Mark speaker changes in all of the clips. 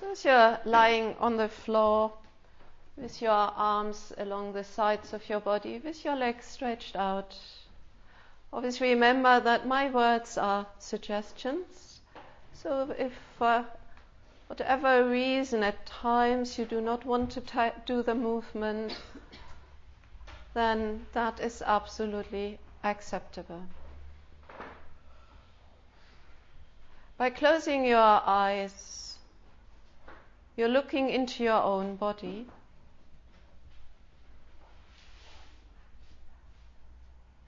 Speaker 1: So as you're lying on the floor with your arms along the sides of your body, with your legs stretched out, always remember that my words are suggestions. So if for whatever reason at times you do not want to do the movement, then that is absolutely acceptable. By closing your eyes, you're looking into your own body.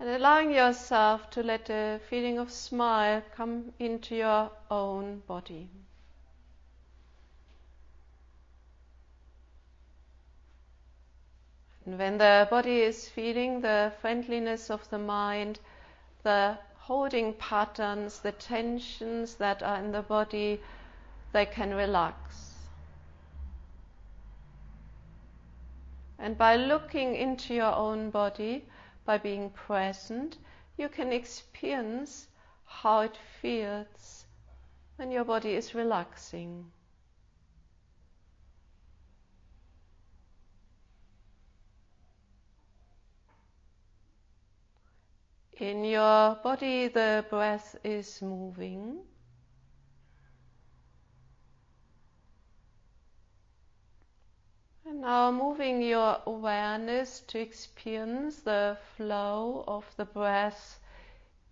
Speaker 1: And allowing yourself to let a feeling of smile come into your own body. And when the body is feeling the friendliness of the mind, the holding patterns, the tensions that are in the body, they can relax. And by looking into your own body, by being present, you can experience how it feels when your body is relaxing. In your body, the breath is moving. And now moving your awareness to experience the flow of the breath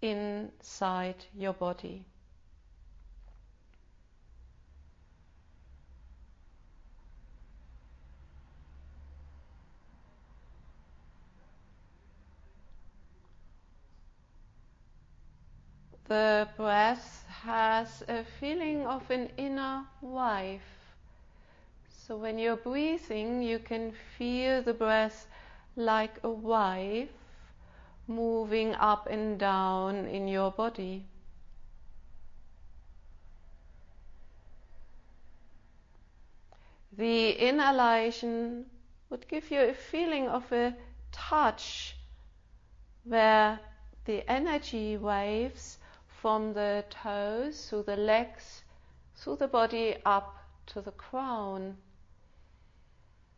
Speaker 1: inside your body. The breath has a feeling of an inner wave. So when you're breathing, you can feel the breath like a wave moving up and down in your body. The inhalation would give you a feeling of a touch where the energy waves from the toes through the legs, through the body up to the crown.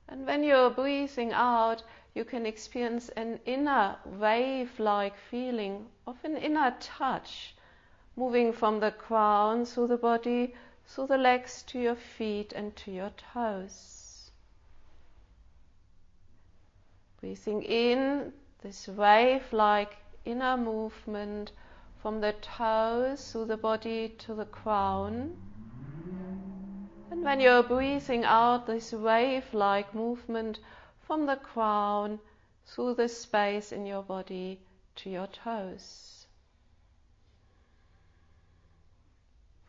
Speaker 1: And when you're breathing out, you can experience an inner wave-like feeling of an inner touch, moving from the crown through the body, through the legs to your feet and to your toes. Breathing in this wave-like inner movement from the toes through the body to the crown. And when you're breathing out, this wave-like movement from the crown through the space in your body to your toes.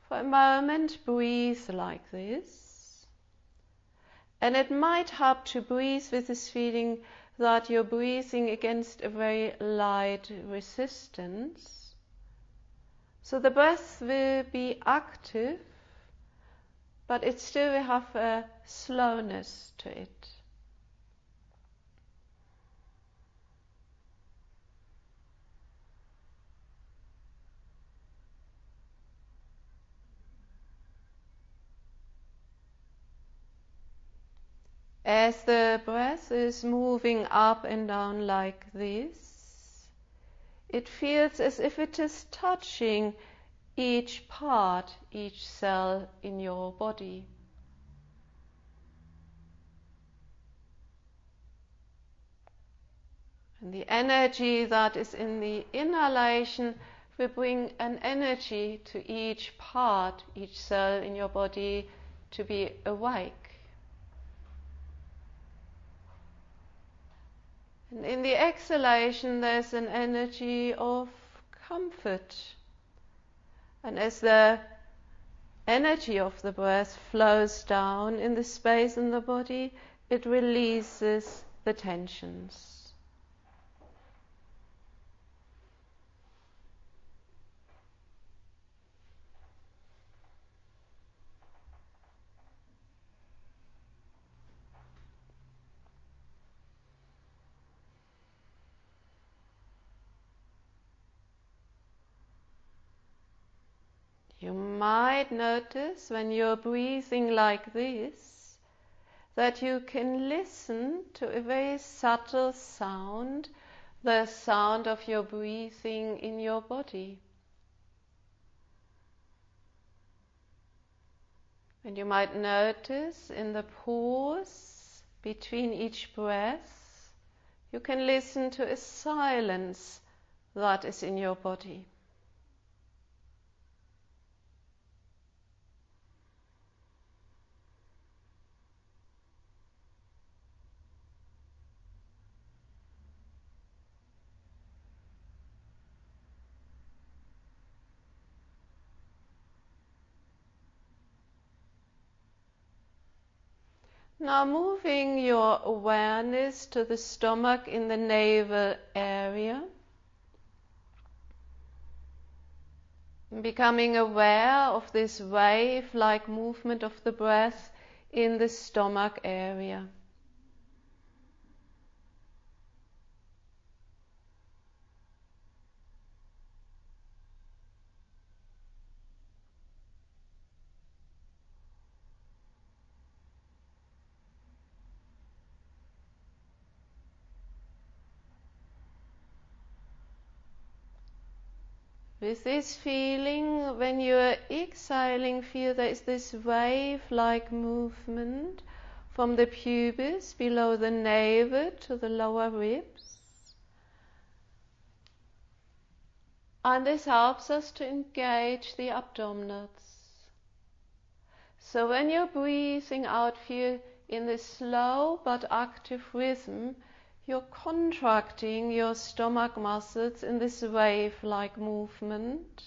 Speaker 1: For a moment, breathe like this. And it might help to breathe with this feeling that you're breathing against a very light resistance. So the breath will be active, but it still will have a slowness to it. As the breath is moving up and down like this, it feels as if it is touching each part, each cell in your body. And the energy that is in the inhalation will bring an energy to each part, each cell in your body to be awake. And in the exhalation, there's an energy of comfort. And as the energy of the breath flows down in the space in the body, it releases the tensions. You might notice when you're breathing like this that you can listen to a very subtle sound, the sound of your breathing in your body. And you might notice in the pause between each breath, you can listen to a silence that is in your body. Now moving your awareness to the stomach in the navel area, becoming aware of this wave-like movement of the breath in the stomach area. With this feeling, when you are exhaling, feel there is this wave-like movement from the pubis below the navel to the lower ribs. And this helps us to engage the abdominals. So when you're breathing out, feel in this slow but active rhythm, you're contracting your stomach muscles in this wave-like movement.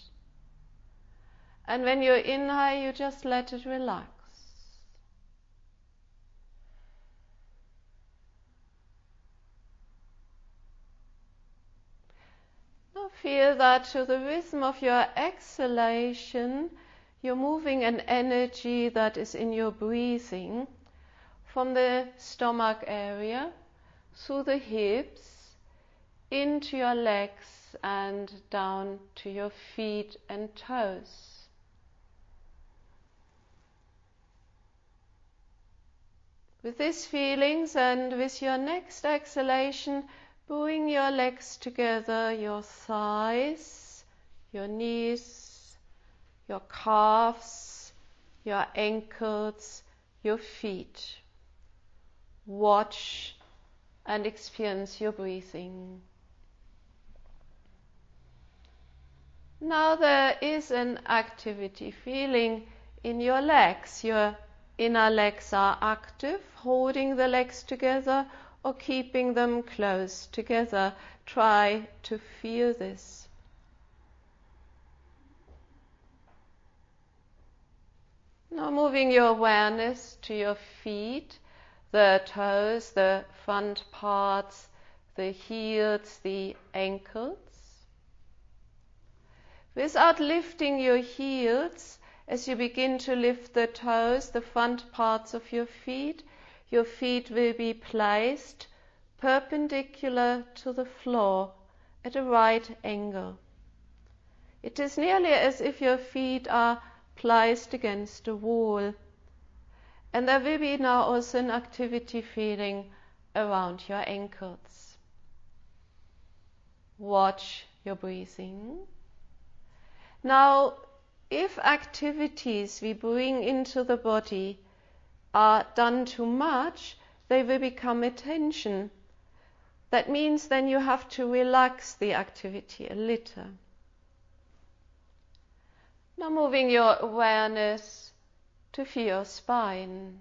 Speaker 1: And when you inhale, you just let it relax. Now feel that to the rhythm of your exhalation, you're moving an energy that is in your breathing from the stomach area through the hips into your legs and down to your feet and toes. With these feelings and with your next exhalation, bring your legs together, your thighs, your knees, your calves, your ankles, your feet. Watch and experience your breathing. Now there is an activity feeling in your legs. Your inner legs are active, holding the legs together or keeping them close together. Try to feel this. Now moving your awareness to your feet, the toes, the front parts, the heels, the ankles. Without lifting your heels, as you begin to lift the toes, the front parts of your feet will be placed perpendicular to the floor at a right angle. It is nearly as if your feet are placed against a wall. And there will be now also an activity feeling around your ankles. Watch your breathing. Now, if activities we bring into the body are done too much, they will become a tension. That means then you have to relax the activity a little. Now moving your awareness to feel your spine.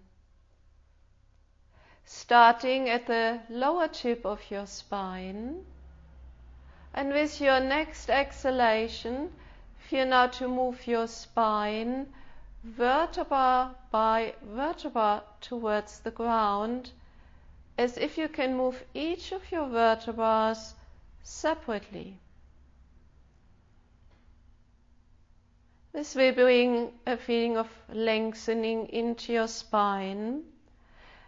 Speaker 1: Starting at the lower tip of your spine, and with your next exhalation, feel now to move your spine vertebra by vertebra towards the ground, as if you can move each of your vertebrae separately. This will bring a feeling of lengthening into your spine.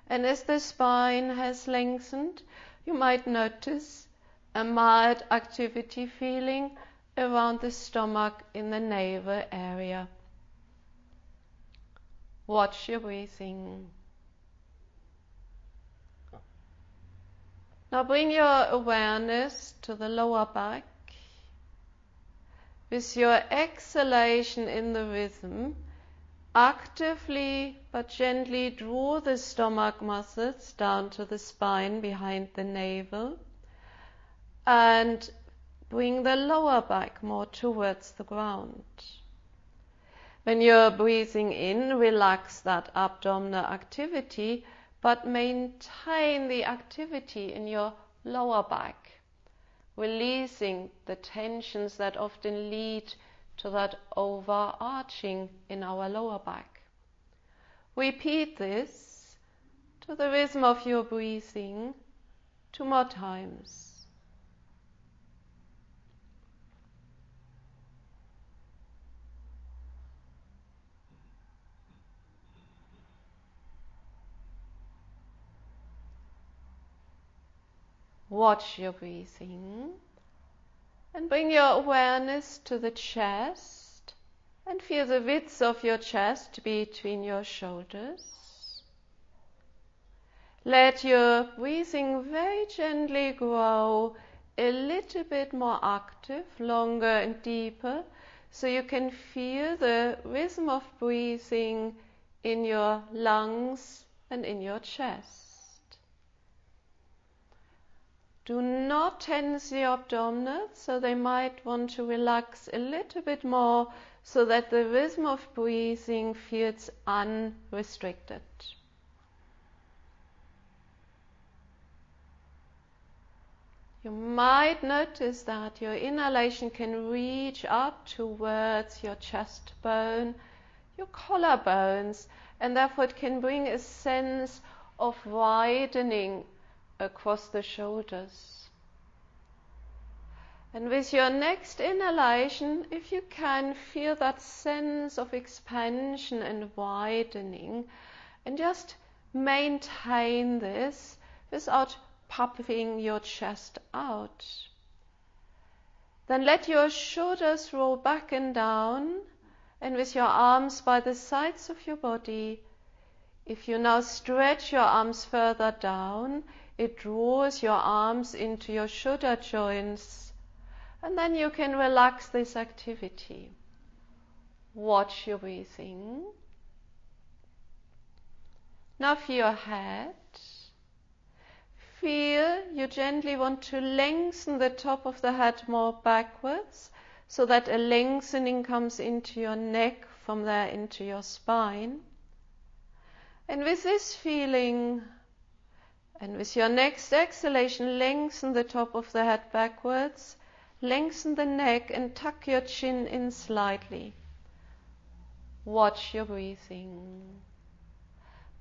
Speaker 1: And as the spine has lengthened, you might notice a mild activity feeling around the stomach in the navel area. Watch your breathing. Now bring your awareness to the lower back. With your exhalation in the rhythm, actively but gently draw the stomach muscles down to the spine behind the navel and bring the lower back more towards the ground. When you're breathing in, relax that abdominal activity, but maintain the activity in your lower back, releasing the tensions that often lead to that overarching in our lower back. Repeat this to the rhythm of your breathing 2 more times. Watch your breathing and bring your awareness to the chest and feel the width of your chest between your shoulders. Let your breathing very gently grow a little bit more active, longer and deeper, so you can feel the rhythm of breathing in your lungs and in your chest. Do not tense the abdominals, so they might want to relax a little bit more so that the rhythm of breathing feels unrestricted. You might notice that your inhalation can reach up towards your chest bone, your collarbones, and therefore it can bring a sense of widening across the shoulders. And with your next inhalation, if you can, feel that sense of expansion and widening, and just maintain this without puffing your chest out. Then let your shoulders roll back and down, and with your arms by the sides of your body, if you now stretch your arms further down, it draws your arms into your shoulder joints, and then you can relax this activity. Watch your breathing. Now for your head, feel you gently want to lengthen the top of the head more backwards, so that a lengthening comes into your neck, from there into your spine. And with this feeling, and with your next exhalation, lengthen the top of the head backwards, lengthen the neck and tuck your chin in slightly. Watch your breathing.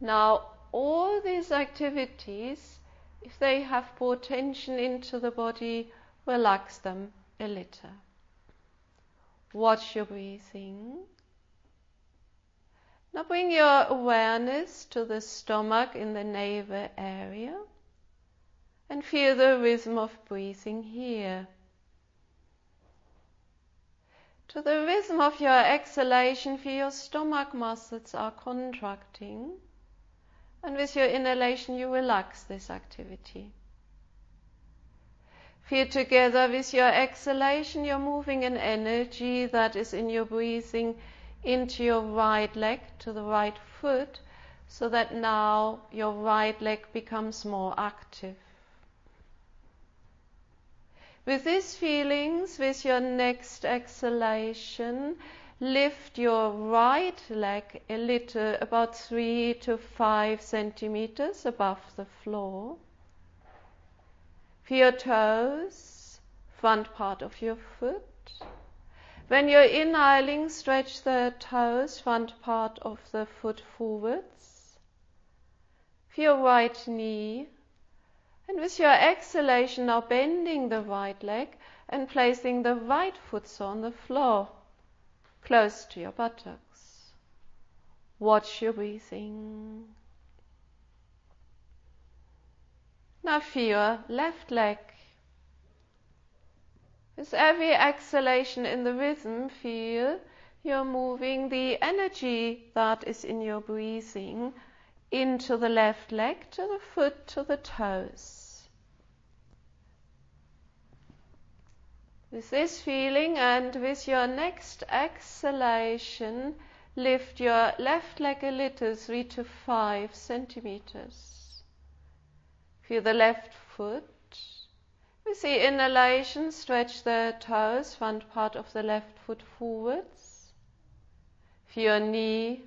Speaker 1: Now, all these activities, if they have brought tension into the body, relax them a little. Watch your breathing. Now bring your awareness to the stomach in the navel area and feel the rhythm of breathing here. To the rhythm of your exhalation, feel your stomach muscles are contracting, and with your inhalation you relax this activity. Feel together with your exhalation you're moving an energy that is in your breathing into your right leg, to the right foot, so that now your right leg becomes more active. With these feelings, with your next exhalation, lift your right leg a little, about 3 to 5 centimeters above the floor. Feel your toes, front part of your foot. When you're inhaling, stretch the toes, front part of the foot forwards. Feel your right knee. And with your exhalation, now bending the right leg and placing the right foot on the floor, close to your buttocks. Watch your breathing. Now feel your left leg. With every exhalation in the rhythm, feel you're moving the energy that is in your breathing into the left leg, to the foot, to the toes. With this feeling and with your next exhalation, lift your left leg a little, 3 to 5 centimeters. Feel the left foot. With the inhalation, stretch the toes, front part of the left foot forwards. Feel your knee.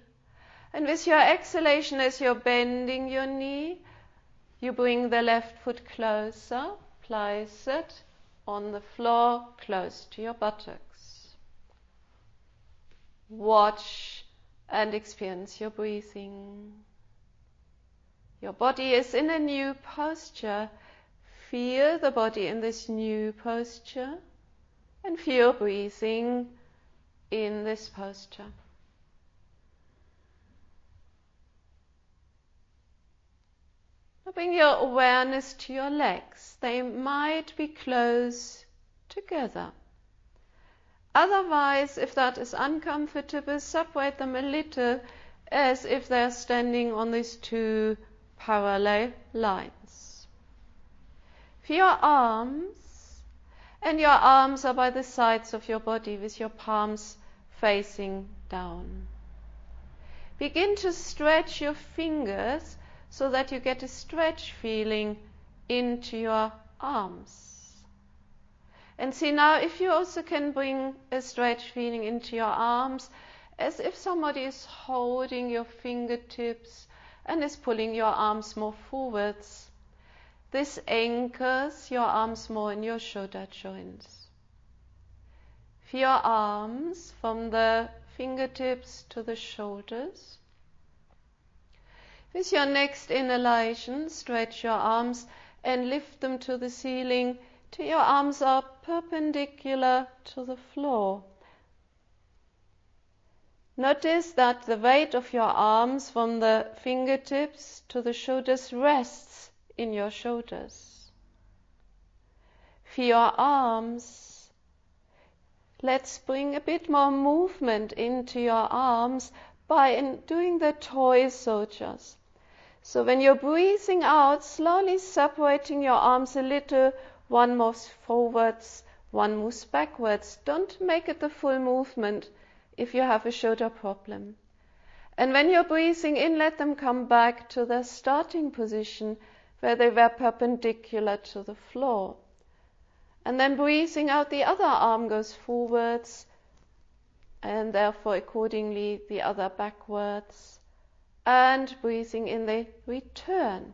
Speaker 1: And with your exhalation, as you're bending your knee, you bring the left foot closer, place it on the floor, close to your buttocks. Watch and experience your breathing. Your body is in a new posture. Feel the body in this new posture and feel breathing in this posture. Now bring your awareness to your legs. They might be close together. Otherwise, if that is uncomfortable, separate them a little as if they're standing on these two parallel lines. Feel your arms, and your arms are by the sides of your body with your palms facing down. Begin to stretch your fingers so that you get a stretch feeling into your arms. And see now if you also can bring a stretch feeling into your arms, as if somebody is holding your fingertips and is pulling your arms more forwards. This anchors your arms more in your shoulder joints. Feel your arms from the fingertips to the shoulders. With your next inhalation, stretch your arms and lift them to the ceiling till your arms are perpendicular to the floor. Notice that the weight of your arms from the fingertips to the shoulders rests in your shoulders. Feel your arms. Let's bring a bit more movement into your arms by doing the toy soldiers. So when you're breathing out, slowly separating your arms a little, one moves forwards, one moves backwards. Don't make it the full movement if you have a shoulder problem. And when you're breathing in, let them come back to their starting position where they were perpendicular to the floor. And then breathing out, the other arm goes forwards, and therefore accordingly the other backwards. And breathing in, they return.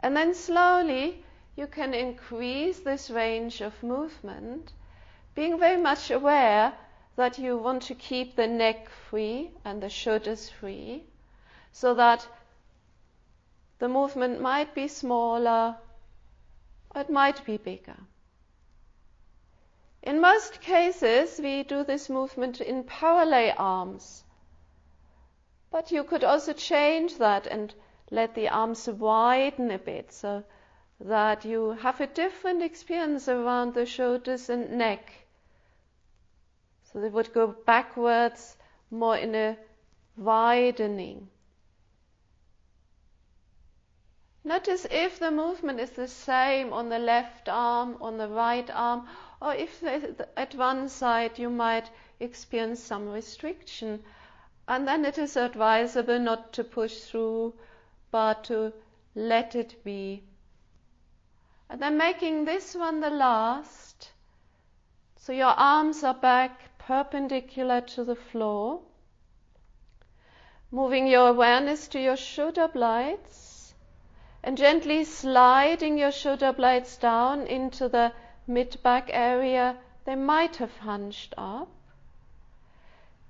Speaker 1: And then slowly you can increase this range of movement, being very much aware that you want to keep the neck free and the shoulders free, so that the movement might be smaller or it might be bigger. In most cases, we do this movement in parallel arms. But you could also change that and let the arms widen a bit so that you have a different experience around the shoulders and neck. So they would go backwards more in a widening. Notice if the movement is the same on the left arm, on the right arm, or if at one side you might experience some restriction. And then it is advisable not to push through, but to let it be. And then making this one the last. So your arms are back perpendicular to the floor. Moving your awareness to your shoulder blades and gently sliding your shoulder blades down into the mid-back area. They might have hunched up.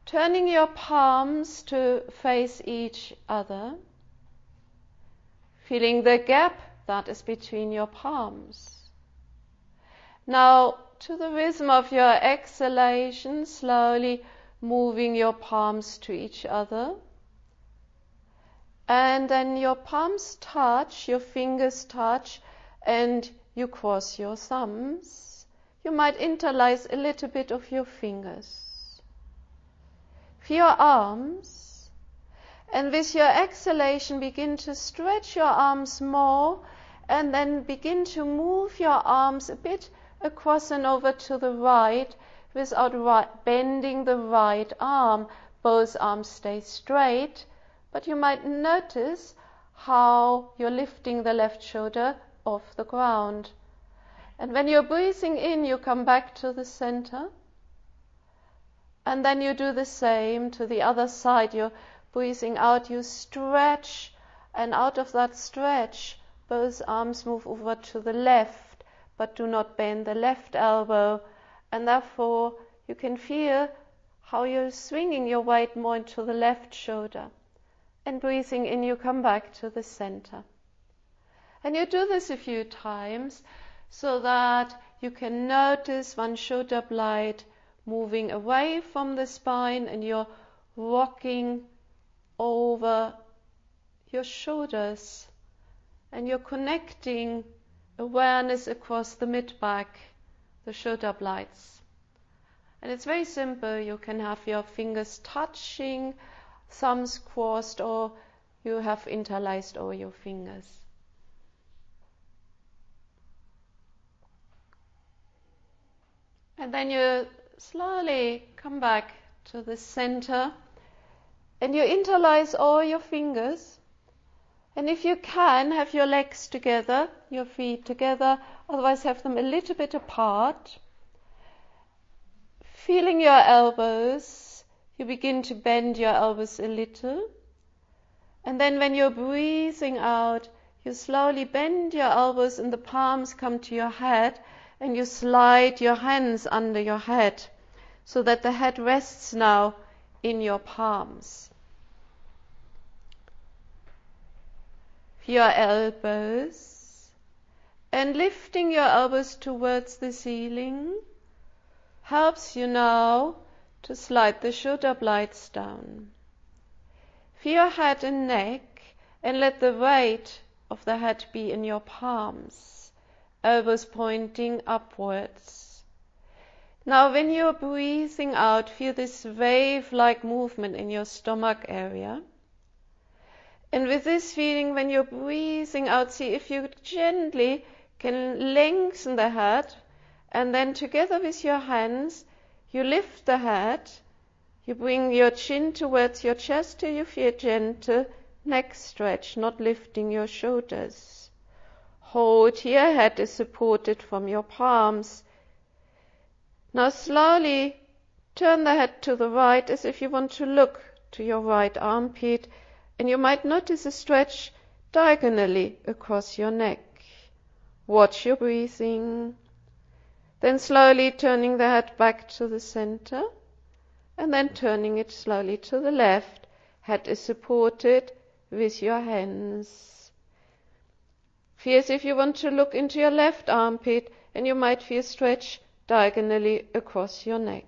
Speaker 1: Turning your palms to face each other, feeling the gap that is between your palms. Now, to the rhythm of your exhalation, slowly moving your palms to each other. And then your palms touch, your fingers touch, and you cross your thumbs. You might interlace a little bit of your fingers. For your arms, and with your exhalation begin to stretch your arms more, and then begin to move your arms a bit across and over to the right without bending the right arm. Both arms stay straight, but you might notice how you're lifting the left shoulder off the ground. And when you're breathing in, you come back to the center. And then you do the same to the other side. You're breathing out, you stretch, and out of that stretch, both arms move over to the left, but do not bend the left elbow. And therefore, you can feel how you're swinging your weight more into the left shoulder. And breathing in, you come back to the center. And you do this a few times so that you can notice one shoulder blade moving away from the spine, and you're rocking over your shoulders, and you're connecting awareness across the mid-back, the shoulder blades. And it's very simple. You can have your fingers touching, thumbs crossed, or you have interlaced over your fingers. And then you slowly come back to the center, and you interlace all your fingers. And if you can, have your legs together, your feet together, otherwise have them a little bit apart. Feeling your elbows, you begin to bend your elbows a little. And then when you're breathing out, you slowly bend your elbows and the palms come to your head, and you slide your hands under your head so that the head rests now in your palms. Your elbows, and lifting your elbows towards the ceiling helps you now to slide the shoulder blades down. Feel your head and neck, and let the weight of the head be in your palms, elbows pointing upwards. Now when you're breathing out, feel this wave-like movement in your stomach area. And with this feeling, when you're breathing out, see if you gently can lengthen the head, and then together with your hands, you lift the head, you bring your chin towards your chest till you feel gentle neck stretch, not lifting your shoulders. Hold here, head is supported from your palms. Now slowly turn the head to the right as if you want to look to your right armpit, and you might notice a stretch diagonally across your neck. Watch your breathing. Then slowly turning the head back to the center, and then turning it slowly to the left. Head is supported with your hands. Feel as if you want to look into your left armpit, and you might feel stretch diagonally across your neck.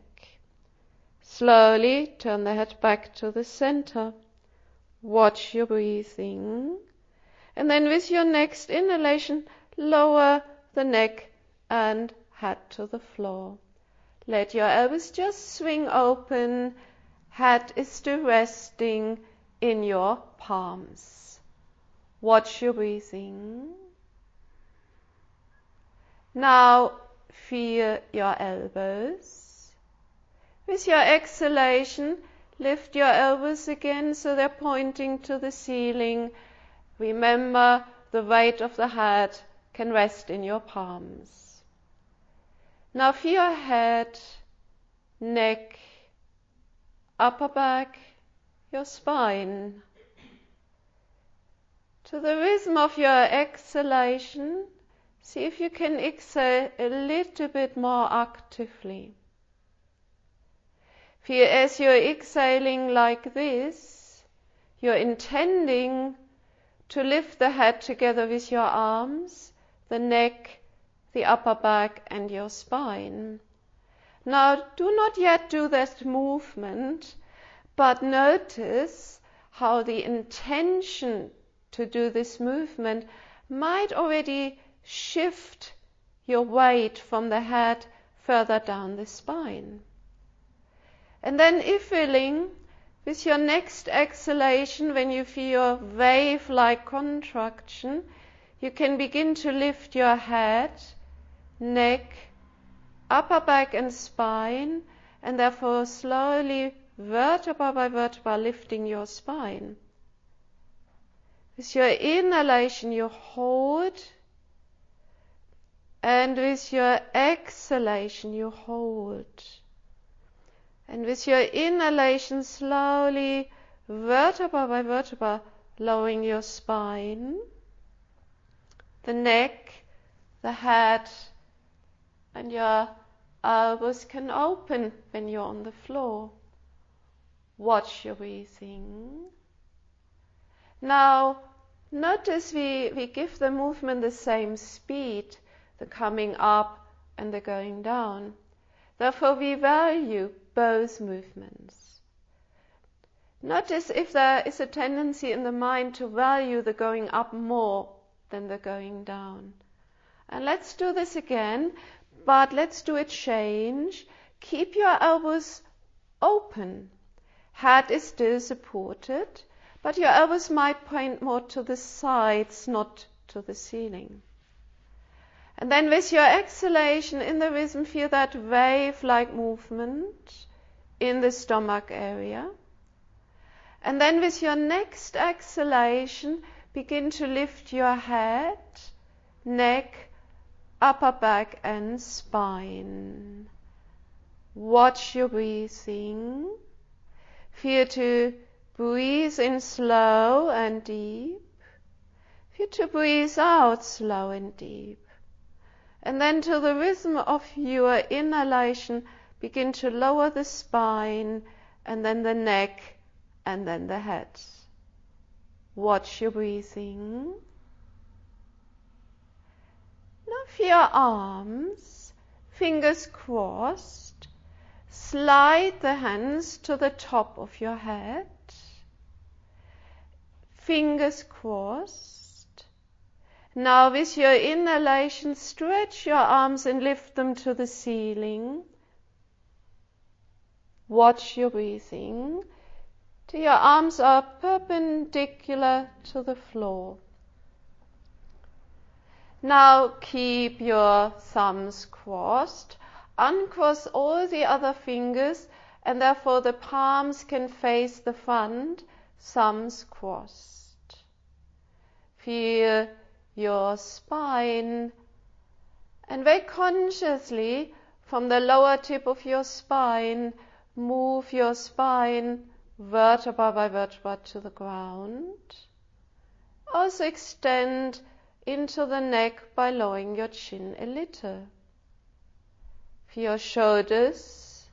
Speaker 1: Slowly turn the head back to the center. Watch your breathing. And then with your next inhalation, lower the neck and head to the floor. Let your elbows just swing open. Head is still resting in your palms. Watch your breathing. Now feel your elbows. With your exhalation, lift your elbows again so they're pointing to the ceiling. Remember, the weight of the head can rest in your palms. Now feel your head, neck, upper back, your spine. To the rhythm of your exhalation, see if you can exhale a little bit more actively. Feel as you're exhaling like this, you're intending to lift the head together with your arms, the neck, the upper back, and your spine. Now, do not yet do that movement, but notice how the intention to do this movement might already shift your weight from the head further down the spine. And then, if willing, With your next exhalation, when you feel your wave-like contraction, you can begin to lift your head, neck, upper back and spine, and therefore slowly, vertebra by vertebra, lifting your spine. With your inhalation, you hold, and with your exhalation, you hold. And with your inhalation, slowly, vertebra by vertebra, lowering your spine, the neck, the head, and your elbows can open when you're on the floor. Watch your breathing. Now, notice we give the movement the same speed, the coming up and the going down. Therefore, we value both movements. Notice if there is a tendency in the mind to value the going up more than the going down. And let's do this again, but let's do a change. Keep your elbows open. Head is still supported, but your elbows might point more to the sides, not to the ceiling. And then with your exhalation in the rhythm, feel that wave-like movement in the stomach area. And then with your next exhalation, begin to lift your head, neck, upper back and spine. Watch your breathing. Feel to breathe in slow and deep. Feel to breathe out slow and deep. And then to the rhythm of your inhalation, begin to lower the spine, and then the neck, and then the head. Watch your breathing. Now for your arms, fingers crossed, slide the hands to the top of your head. Fingers crossed. Now with your inhalation, stretch your arms and lift them to the ceiling. Watch your breathing till your arms are perpendicular to the floor. Now keep your thumbs crossed. Uncross all the other fingers, and therefore the palms can face the front, thumbs crossed. Feel your spine, and very consciously from the lower tip of your spine, move your spine vertebra by vertebra to the ground. Also extend into the neck by lowering your chin a little. For your shoulders,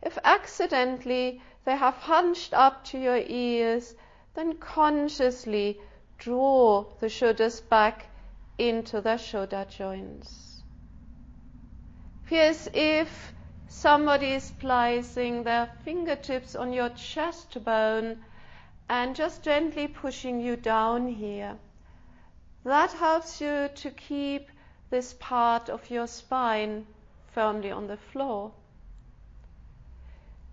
Speaker 1: if accidentally they have hunched up to your ears, then consciously draw the shoulders back into the shoulder joints. Feel as if somebody is placing their fingertips on your chest bone and just gently pushing you down here. That helps you to keep this part of your spine firmly on the floor.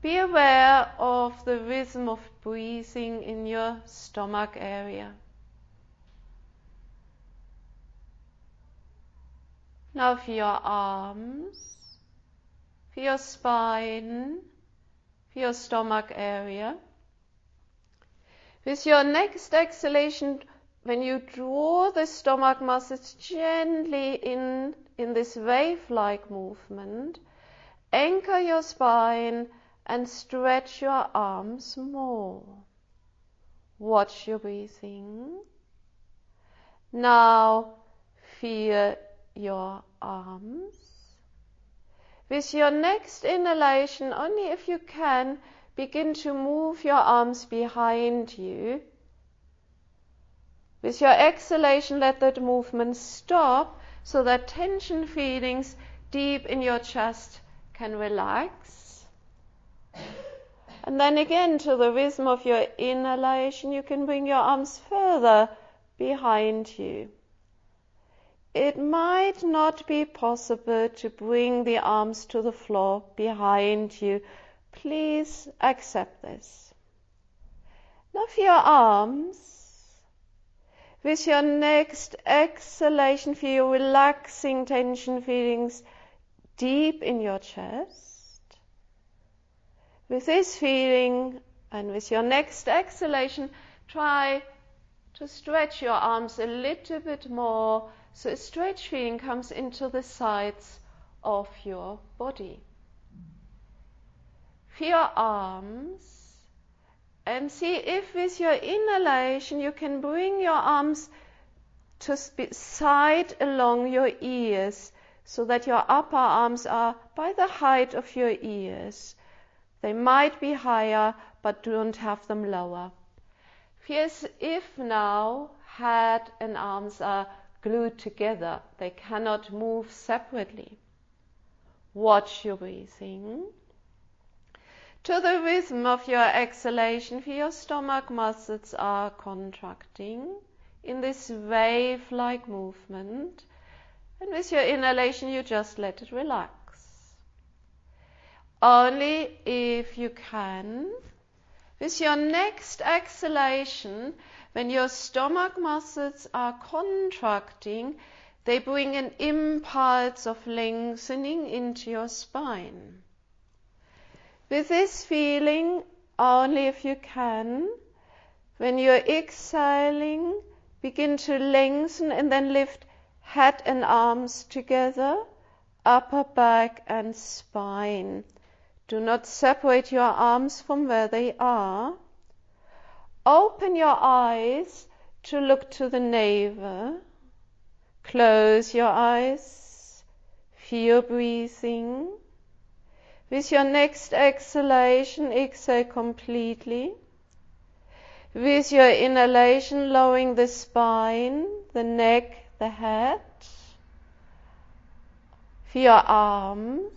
Speaker 1: Be aware of the rhythm of breathing in your stomach area. Now for your arms, for your spine, for your stomach area. With your next exhalation, when you draw the stomach muscles gently in this wave-like movement, anchor your spine and stretch your arms more. Watch your breathing. Now feel your arms. With your next inhalation, only if you can, begin to move your arms behind you. With your exhalation, let that movement stop so that tension feelings deep in your chest can relax. And then again, to the rhythm of your inhalation, you can bring your arms further behind you. It might not be possible to bring the arms to the floor behind you. Please accept this. Now for your arms, with your next exhalation, feel your relaxing tension feelings deep in your chest. With this feeling and with your next exhalation, try to stretch your arms a little bit more, so a stretch feeling comes into the sides of your body. Feel your arms and see if with your inhalation you can bring your arms to side along your ears, so that your upper arms are by the height of your ears. They might be higher, but don't have them lower. Feel as if now head and arms are glued together. They cannot move separately. Watch your breathing. To the rhythm of your exhalation, feel your stomach muscles are contracting in this wave-like movement. And with your inhalation, you just let it relax. Only if you can, with your next exhalation, when your stomach muscles are contracting, they bring an impulse of lengthening into your spine. With this feeling, only if you can, when you're exhaling, begin to lengthen and then lift head and arms together, upper back and spine. Do not separate your arms from where they are. Open your eyes to look to the navel. Close your eyes. Feel breathing. With your next exhalation, exhale completely. With your inhalation, lowering the spine, the neck, the head. Feel your arms.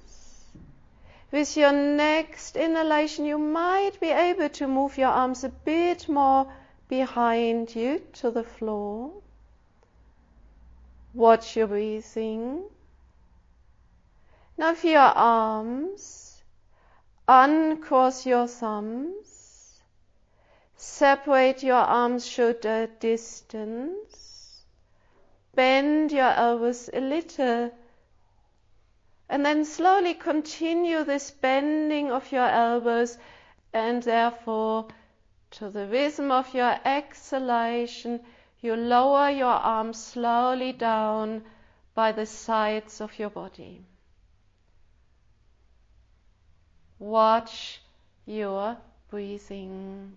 Speaker 1: With your next inhalation, you might be able to move your arms a bit more behind you to the floor. Watch your breathing. Now for your arms, uncross your thumbs. Separate your arms shoulder distance. Bend your elbows a little. And then slowly continue this bending of your elbows, and therefore, to the rhythm of your exhalation, you lower your arms slowly down by the sides of your body. Watch your breathing.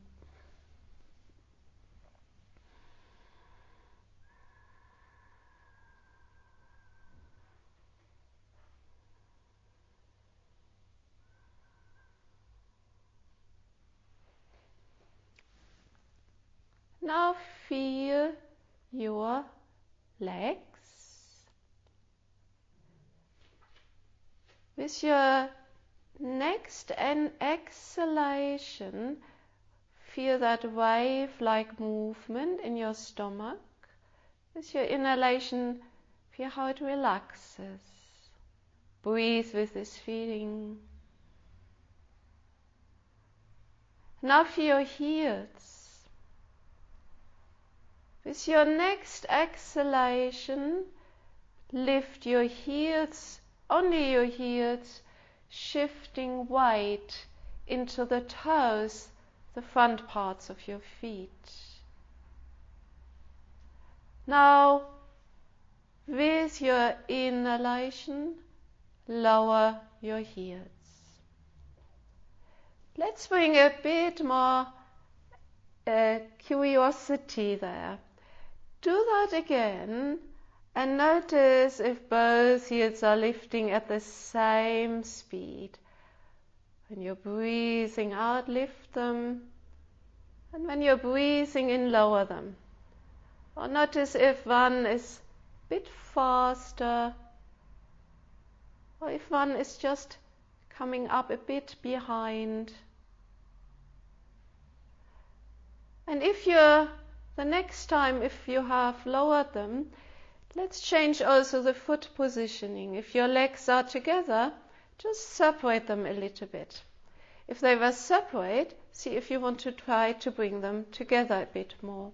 Speaker 1: Now feel your legs. With your next exhalation, feel that wave-like movement in your stomach. With your inhalation, feel how it relaxes. Breathe with this feeling. Now feel your heels. With your next exhalation, lift your heels, only your heels, shifting weight into the toes, the front parts of your feet. Now, with your inhalation, lower your heels. Let's bring a bit more curiosity there. Do that again and notice if both heels are lifting at the same speed. When you're breathing out, lift them, and when you're breathing in, lower them. Or notice if one is a bit faster, or if one is just coming up a bit behind. And if the next time, if you have lowered them, let's change also the foot positioning. If your legs are together, just separate them a little bit. If they were separate, see if you want to try to bring them together a bit more.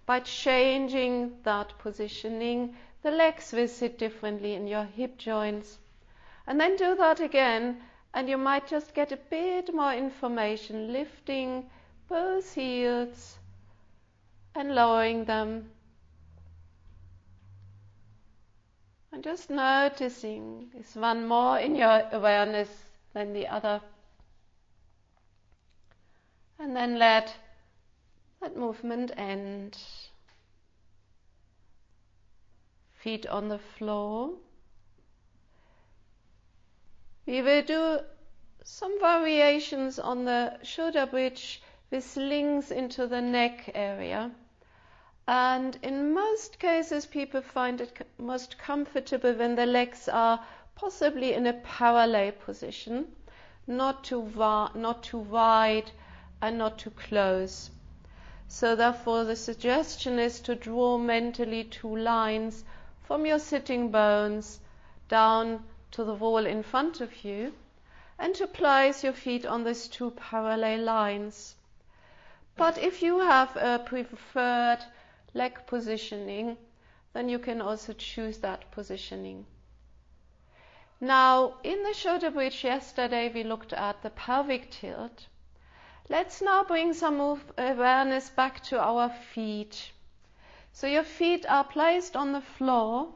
Speaker 1: By changing that positioning, the legs will sit differently in your hip joints. And then do that again, and you might just get a bit more information, lifting both heels and lowering them. And just noticing, is one more in your awareness than the other? And then let that movement end. Feet on the floor. We will do some variations on the shoulder bridge with links into the neck area. And in most cases, people find it most comfortable when the legs are possibly in a parallel position, not too wide and not too close. So therefore, the suggestion is to draw mentally 2 lines from your sitting bones down to the wall in front of you, and to place your feet on these 2 parallel lines. But if you have a preferred leg positioning, then you can also choose that positioning. Now, in the shoulder bridge yesterday, we looked at the pelvic tilt. Let's now bring some awareness back to our feet. So your feet are placed on the floor,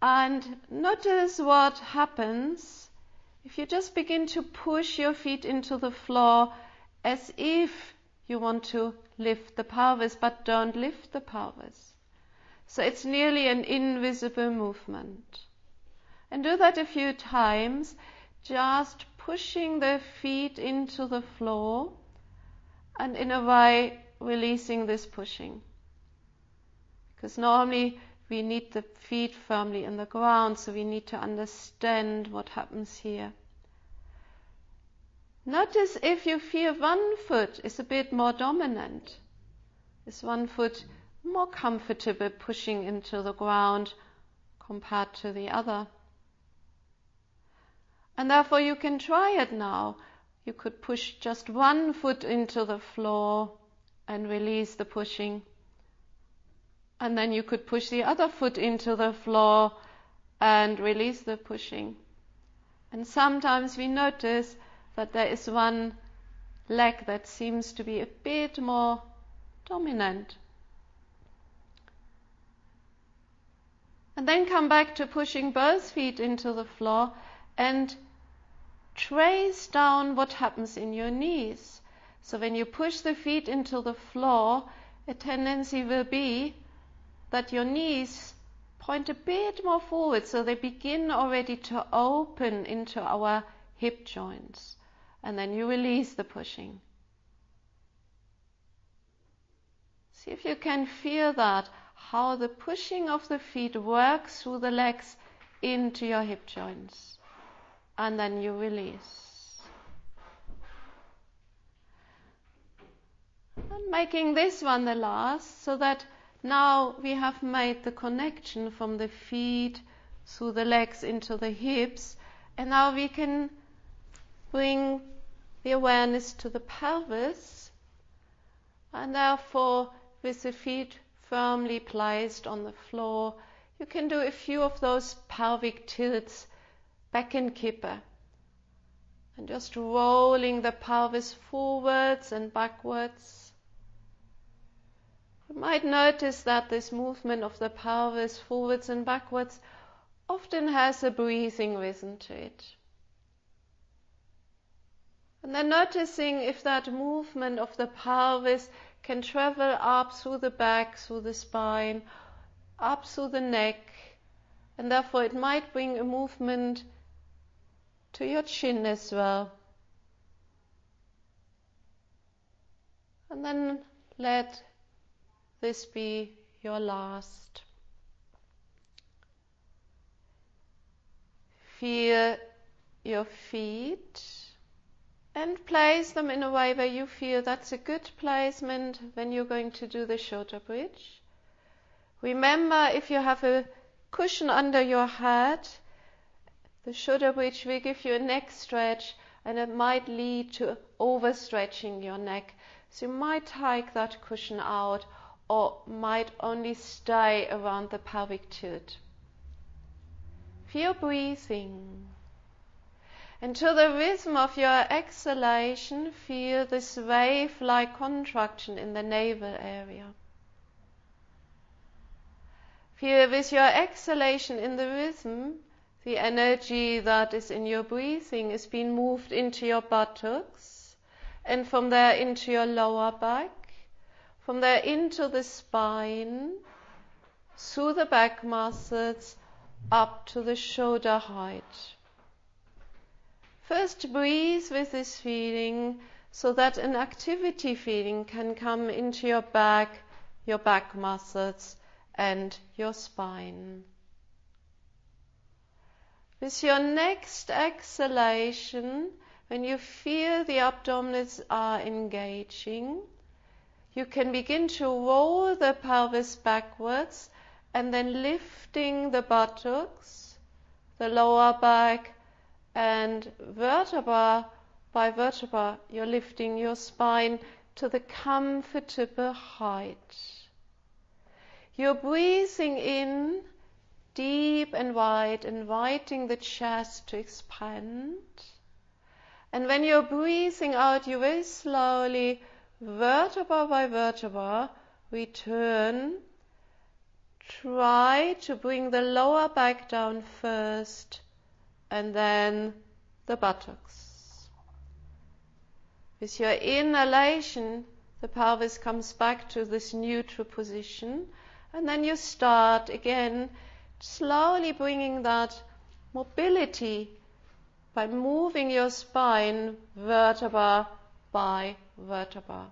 Speaker 1: and notice what happens if you just begin to push your feet into the floor as if you want to lift the pelvis, but don't lift the pelvis. So it's nearly an invisible movement. And do that a few times, just pushing the feet into the floor and in a way releasing this pushing. Because normally we need the feet firmly in the ground, so we need to understand what happens here. Notice if you feel one foot is a bit more dominant. Is one foot more comfortable pushing into the ground compared to the other? And therefore you can try it now. You could push just one foot into the floor and release the pushing. And then you could push the other foot into the floor and release the pushing. And sometimes we notice that there is one leg that seems to be a bit more dominant. And then come back to pushing both feet into the floor and trace down what happens in your knees. So when you push the feet into the floor, a tendency will be that your knees point a bit more forward, so they begin already to open into our hip joints. And then you release the pushing. See if you can feel that, how the pushing of the feet works through the legs into your hip joints. And then you release. And making this one the last, so that now we have made the connection from the feet through the legs into the hips, and now we can bring the awareness to the pelvis, and therefore with the feet firmly placed on the floor, you can do a few of those pelvic tilts, back and kipper, and just rolling the pelvis forwards and backwards. You might notice that this movement of the pelvis forwards and backwards often has a breathing rhythm to it. And then noticing if that movement of the pelvis can travel up through the back, through the spine, up through the neck, and therefore it might bring a movement to your chin as well. And then let this be your last. Feel your feet and place them in a way where you feel that's a good placement when you're going to do the shoulder bridge. Remember, if you have a cushion under your head, the shoulder bridge will give you a neck stretch and it might lead to overstretching your neck. So you might take that cushion out or might only stay around the pelvic tilt. Feel breathing. And to the rhythm of your exhalation, feel this wave-like contraction in the navel area. Feel with your exhalation in the rhythm, the energy that is in your breathing is being moved into your buttocks, and from there into your lower back, from there into the spine, through the back muscles, up to the shoulder height. First breathe with this feeling so that an activity feeling can come into your back muscles and your spine. With your next exhalation, when you feel the abdominals are engaging, you can begin to roll the pelvis backwards and then lifting the buttocks, the lower back, and vertebra by vertebra, you're lifting your spine to the comfortable height. You're breathing in deep and wide, inviting the chest to expand. And when you're breathing out, you very slowly, vertebra by vertebra, return. Try to bring the lower back down first, and then the buttocks. With your inhalation, the pelvis comes back to this neutral position, and then you start again, slowly bringing that mobility by moving your spine vertebra by vertebra.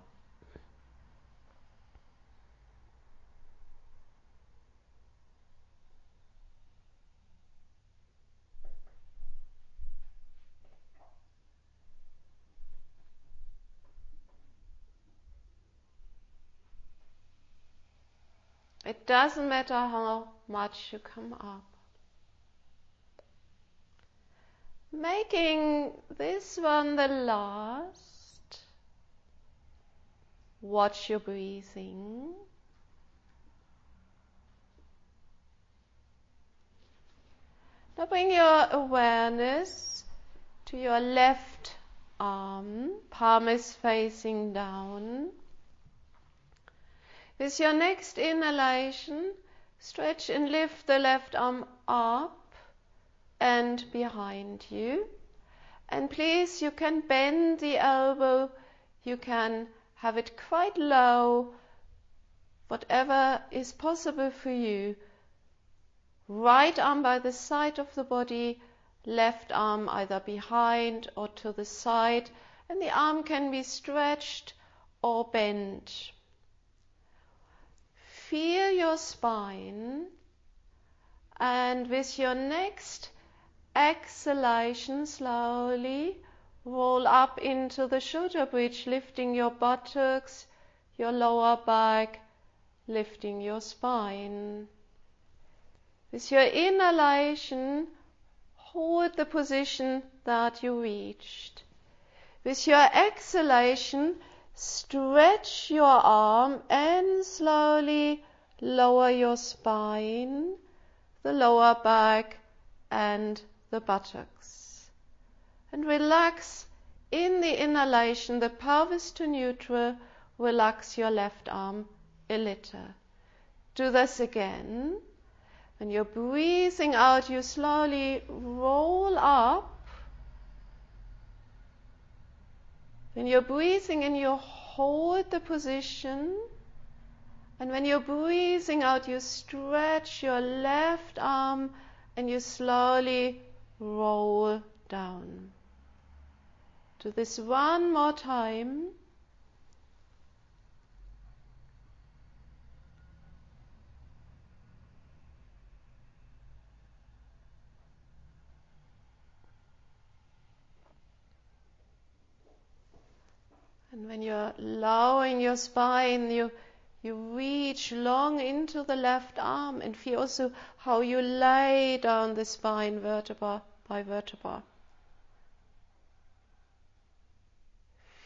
Speaker 1: It doesn't matter how much you come up. Making this one the last. Watch your breathing. Now bring your awareness to your left arm. Palm is facing down. With your next inhalation, stretch and lift the left arm up and behind you. And please, you can bend the elbow, you can have it quite low, whatever is possible for you. Right arm by the side of the body, left arm either behind or to the side, and the arm can be stretched or bent. Feel your spine, and with your next exhalation, slowly roll up into the shoulder bridge, lifting your buttocks, your lower back, lifting your spine. With your inhalation, hold the position that you reached. With your exhalation, stretch your arm and slowly lower your spine, the lower back and the buttocks. And relax in the inhalation, the pelvis to neutral, relax your left arm a little. Do this again. When you're breathing out, you slowly roll up. When you're breathing in, you hold the position. And when you're breathing out, you stretch your left arm and you slowly roll down. Do this one more time. And when you're lowering your spine, you reach long into the left arm and feel also how you lay down the spine vertebra by vertebra.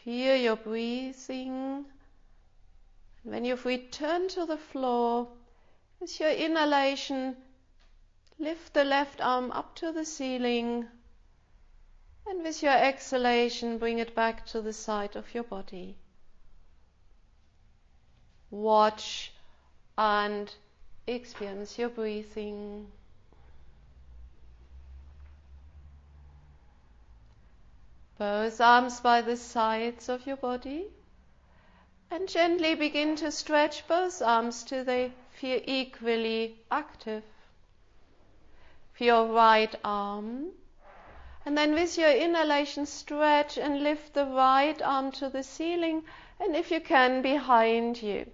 Speaker 1: Feel your breathing. When you've returned to the floor, with your inhalation, lift the left arm up to the ceiling, and with your exhalation, bring it back to the side of your body. Watch and experience your breathing. Both arms by the sides of your body, and gently begin to stretch both arms till they feel equally active. For your right arm, and then with your inhalation stretch and lift the right arm to the ceiling, and if you can, behind you.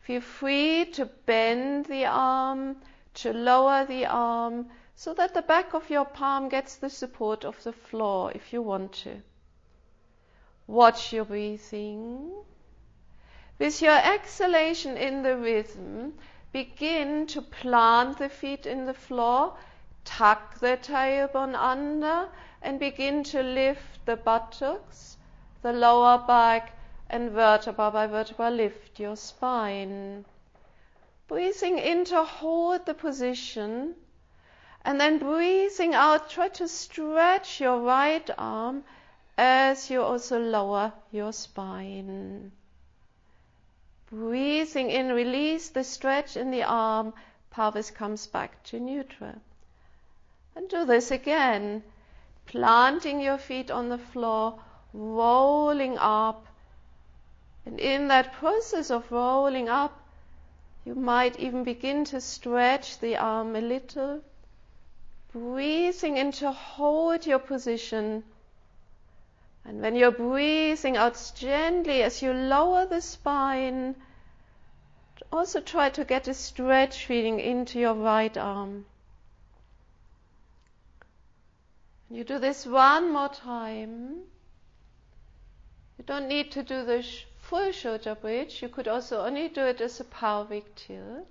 Speaker 1: Feel free to bend the arm, to lower the arm, so that the back of your palm gets the support of the floor if you want to. Watch your breathing. With your exhalation in the rhythm, begin to plant the feet in the floor, tuck the tailbone under, and begin to lift the buttocks, the lower back, and vertebra by vertebra lift your spine. Breathing in to hold the position, and then breathing out, try to stretch your right arm as you also lower your spine. Breathing in, release the stretch in the arm, pelvis comes back to neutral. And do this again, planting your feet on the floor, rolling up. And in that process of rolling up, you might even begin to stretch the arm a little. Breathing in to hold your position. And when you're breathing out gently as you lower the spine, also try to get a stretch feeling into your right arm. You do this one more time. You don't need to do the full shoulder bridge. You could also only do it as a pelvic tilt.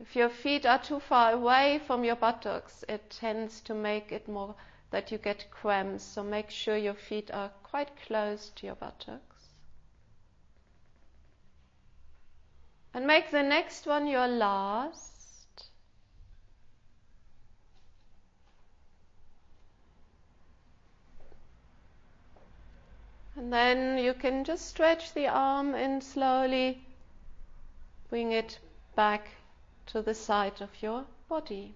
Speaker 1: If your feet are too far away from your buttocks, it tends to make it more that you get cramps. So make sure your feet are quite close to your buttocks. And make the next one your last. And then you can just stretch the arm and slowly bring it back to the side of your body.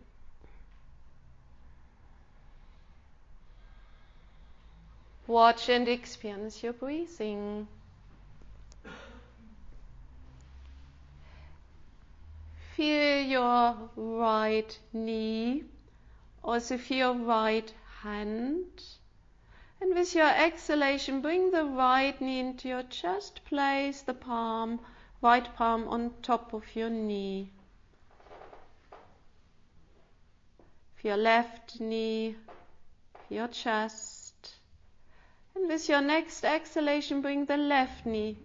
Speaker 1: Watch and experience your breathing. Feel your right knee, also feel your right hand. And with your exhalation, bring the right knee into your chest, place the right palm on top of your knee. For your left knee, for your chest. And with your next exhalation, bring the left knee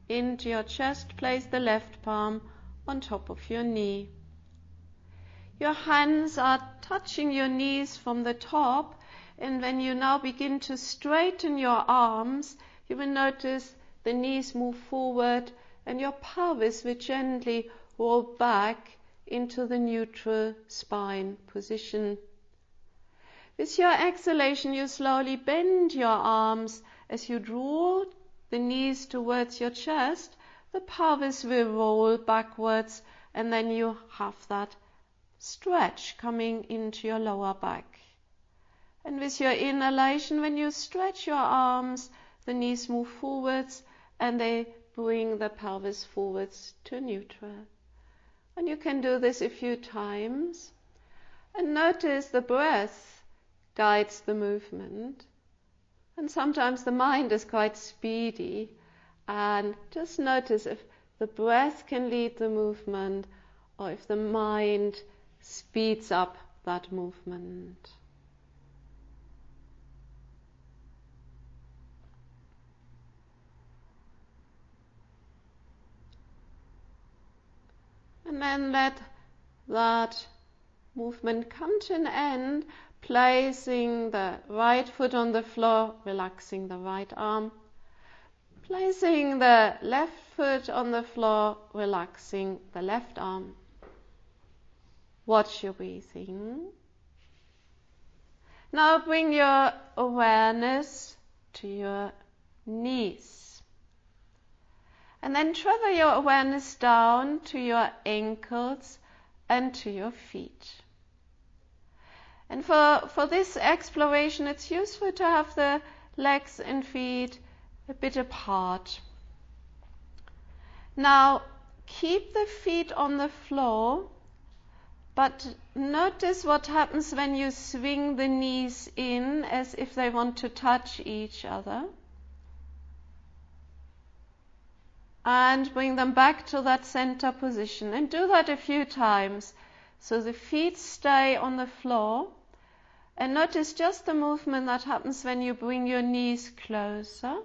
Speaker 1: into your chest, place the left palm on top of your knee. Your hands are touching your knees from the top, and when you now begin to straighten your arms, you will notice the knees move forward and your pelvis will gently roll back into the neutral spine position. With your exhalation, you slowly bend your arms as you draw the knees towards your chest. The pelvis will roll backwards, and then you have that stretch coming into your lower back. And with your inhalation, when you stretch your arms, the knees move forwards and they bring the pelvis forwards to neutral. And you can do this a few times. And notice the breath guides the movement. And sometimes the mind is quite speedy. And just notice if the breath can lead the movement or if the mind speeds up that movement. And then let that movement come to an end. Placing the right foot on the floor, relaxing the right arm. Placing the left foot on the floor, relaxing the left arm. Watch your breathing. Now bring your awareness to your knees. And then travel your awareness down to your ankles and to your feet. And for this exploration, it's useful to have the legs and feet a bit apart. Now, keep the feet on the floor, but notice what happens when you swing the knees in as if they want to touch each other. And bring them back to that center position. And do that a few times. So the feet stay on the floor. And notice just the movement that happens when you bring your knees closer.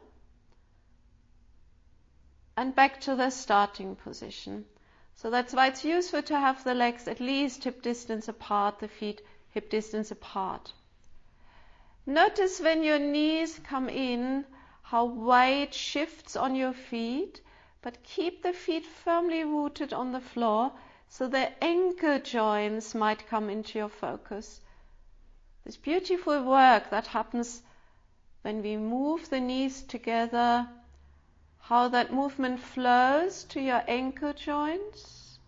Speaker 1: And back to the starting position. So that's why it's useful to have the legs at least hip distance apart, the feet hip distance apart. Notice when your knees come in, how weight shifts on your feet. But keep the feet firmly rooted on the floor so the ankle joints might come into your focus. This beautiful work that happens when we move the knees together, how that movement flows to your ankle joints.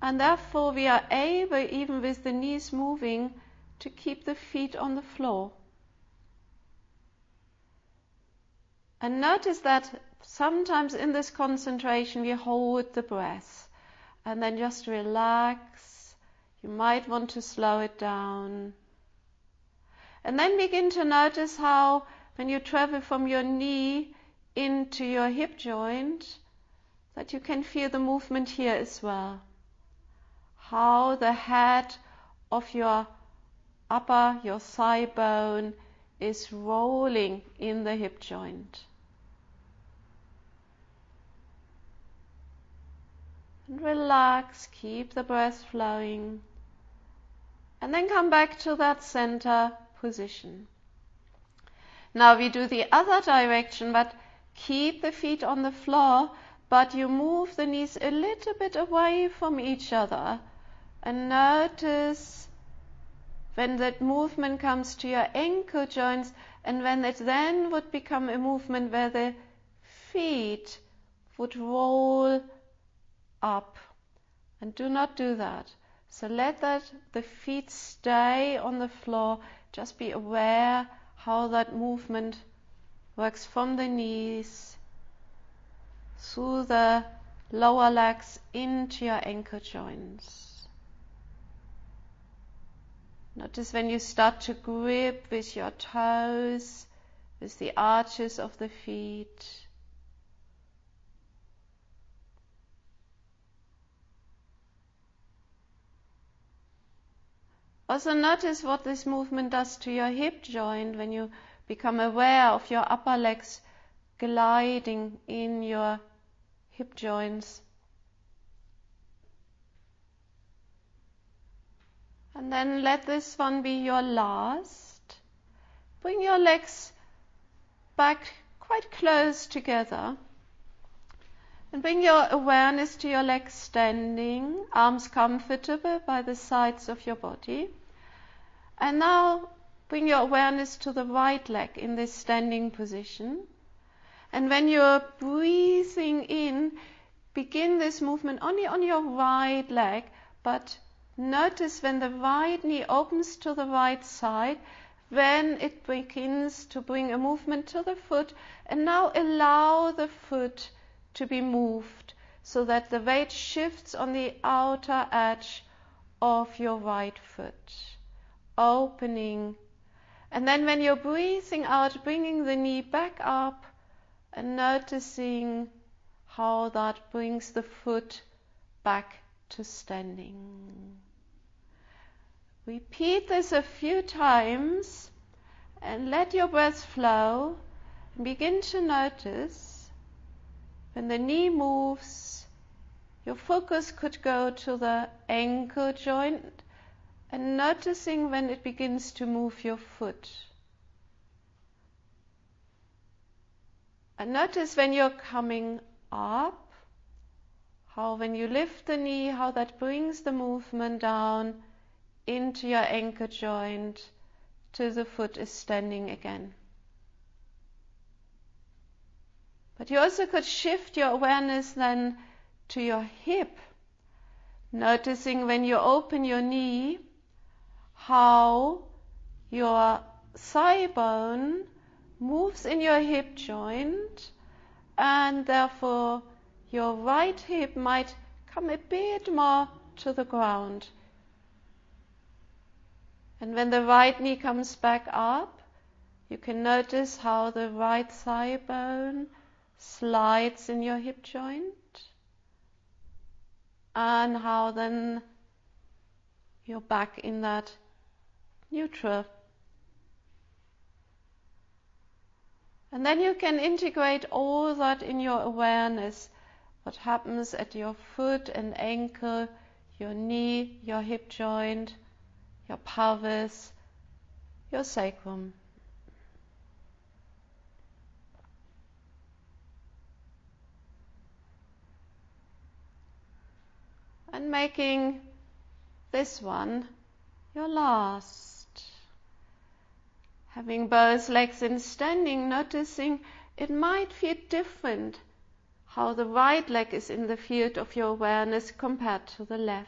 Speaker 1: And therefore we are able, even with the knees moving, to keep the feet on the floor. And notice that sometimes in this concentration we hold the breath and then just relax. You might want to slow it down. And then begin to notice how when you travel from your knee into your hip joint, that you can feel the movement here as well. How the head of your your thigh bone is rolling in the hip joint. And relax, keep the breath flowing. And then come back to that center position. Now we do the other direction, but keep the feet on the floor, but you move the knees a little bit away from each other. And notice when that movement comes to your ankle joints, and when it then would become a movement where the feet would roll up. And do not do that. So let the feet stay on the floor. Just be aware how that movement works from the knees through the lower legs into your ankle joints. Notice when you start to grip with your toes, with the arches of the feet. Also notice what this movement does to your hip joint when you become aware of your upper legs gliding in your hip joints. And then let this one be your last. Bring your legs back quite close together. And bring your awareness to your legs standing, arms comfortable by the sides of your body. And now bring your awareness to the right leg in this standing position. And when you're breathing in, begin this movement only on your right leg, but notice when the right knee opens to the right side, when it begins to bring a movement to the foot, and now allow the foot to be moved so that the weight shifts on the outer edge of your right foot, opening. And then when you're breathing out, bringing the knee back up and noticing how that brings the foot back to standing. Repeat this a few times and let your breath flow and begin to notice when the knee moves, your focus could go to the ankle joint and noticing when it begins to move your foot. And notice when you're coming up, how when you lift the knee, how that brings the movement down into your ankle joint till the foot is standing again. But you also could shift your awareness then to your hip, noticing when you open your knee, how your thigh bone moves in your hip joint, and therefore your right hip might come a bit more to the ground. And when the right knee comes back up, you can notice how the right thigh bone slides in your hip joint, and how then you're back in that neutral. And then you can integrate all that in your awareness, what happens at your foot and ankle, your knee, your hip joint, your pelvis, your sacrum. And making this one your last. Having both legs in standing, noticing it might feel different how the right leg is in the field of your awareness compared to the left.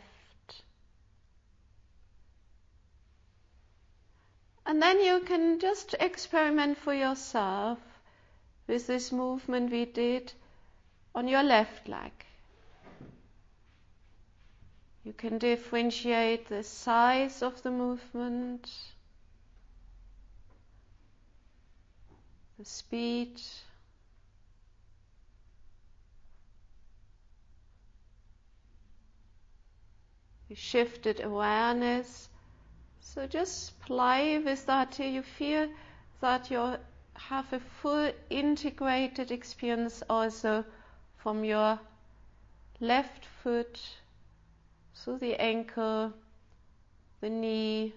Speaker 1: And then you can just experiment for yourself with this movement we did on your left leg. You can differentiate the size of the movement, the speed, you shifted awareness. So just play with that till you feel that you have a full integrated experience also from your left foot through the ankle, the knee,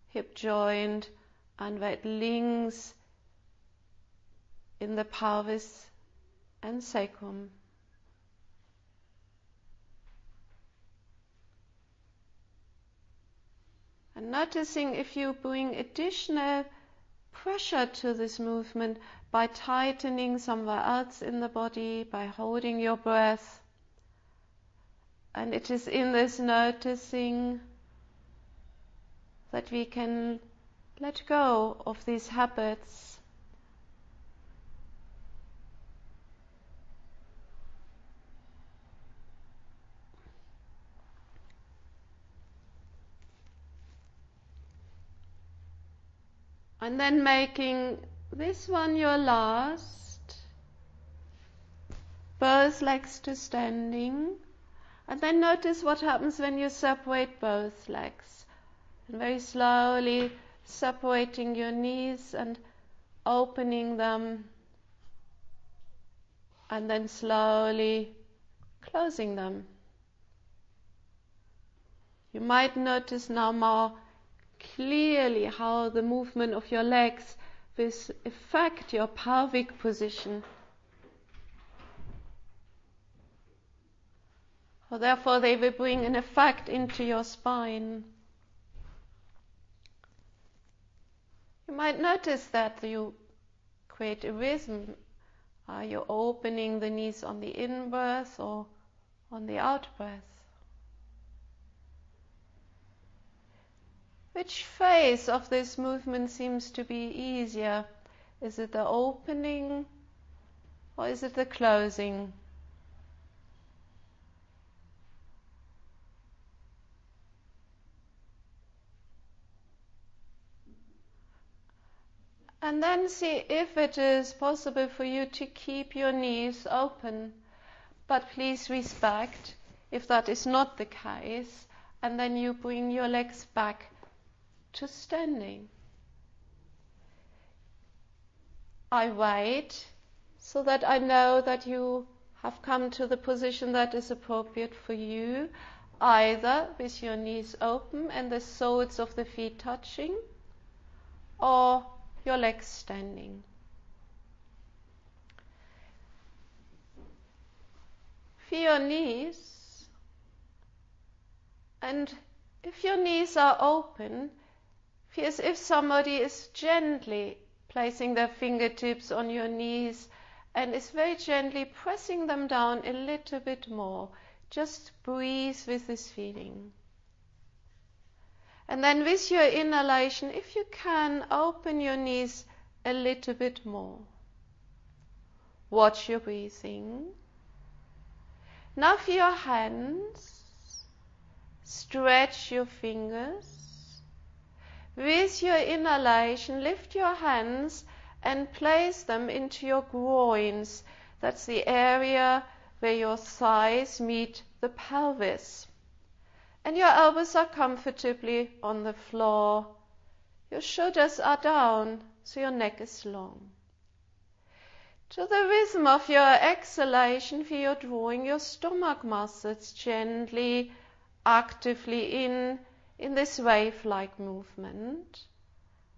Speaker 1: hip joint, and where it links in the pelvis and sacrum. And noticing if you bring additional pressure to this movement by tightening somewhere else in the body, by holding your breath. And it is in this noticing that we can let go of these habits. And then making this one your last, both legs to standing. And then notice what happens when you separate both legs. And very slowly separating your knees and opening them. And then slowly closing them. You might notice now more clearly how the movement of your legs will affect your pelvic position. Therefore, they will bring an effect into your spine. You might notice that you create a rhythm. You're opening the knees on the in-breath or on the out-breath. Which phase of this movement seems to be easier? Is it the opening or is it the closing? And then see if it is possible for you to keep your knees open. But please respect if that is not the case, and then you bring your legs back to standing. I wait so that I know that you have come to the position that is appropriate for you, either with your knees open and the soles of the feet touching, or your legs standing. Feel your knees, and if your knees are open, feel as if somebody is gently placing their fingertips on your knees and is very gently pressing them down a little bit more. Just breathe with this feeling. And then with your inhalation, if you can, open your knees a little bit more. Watch your breathing. Now feel your hands. Stretch your fingers. With your inhalation, lift your hands and place them into your groins. That's the area where your thighs meet the pelvis. And your elbows are comfortably on the floor. Your shoulders are down, so your neck is long. To the rhythm of your exhalation, feel you drawing your stomach muscles gently, actively in this wave-like movement.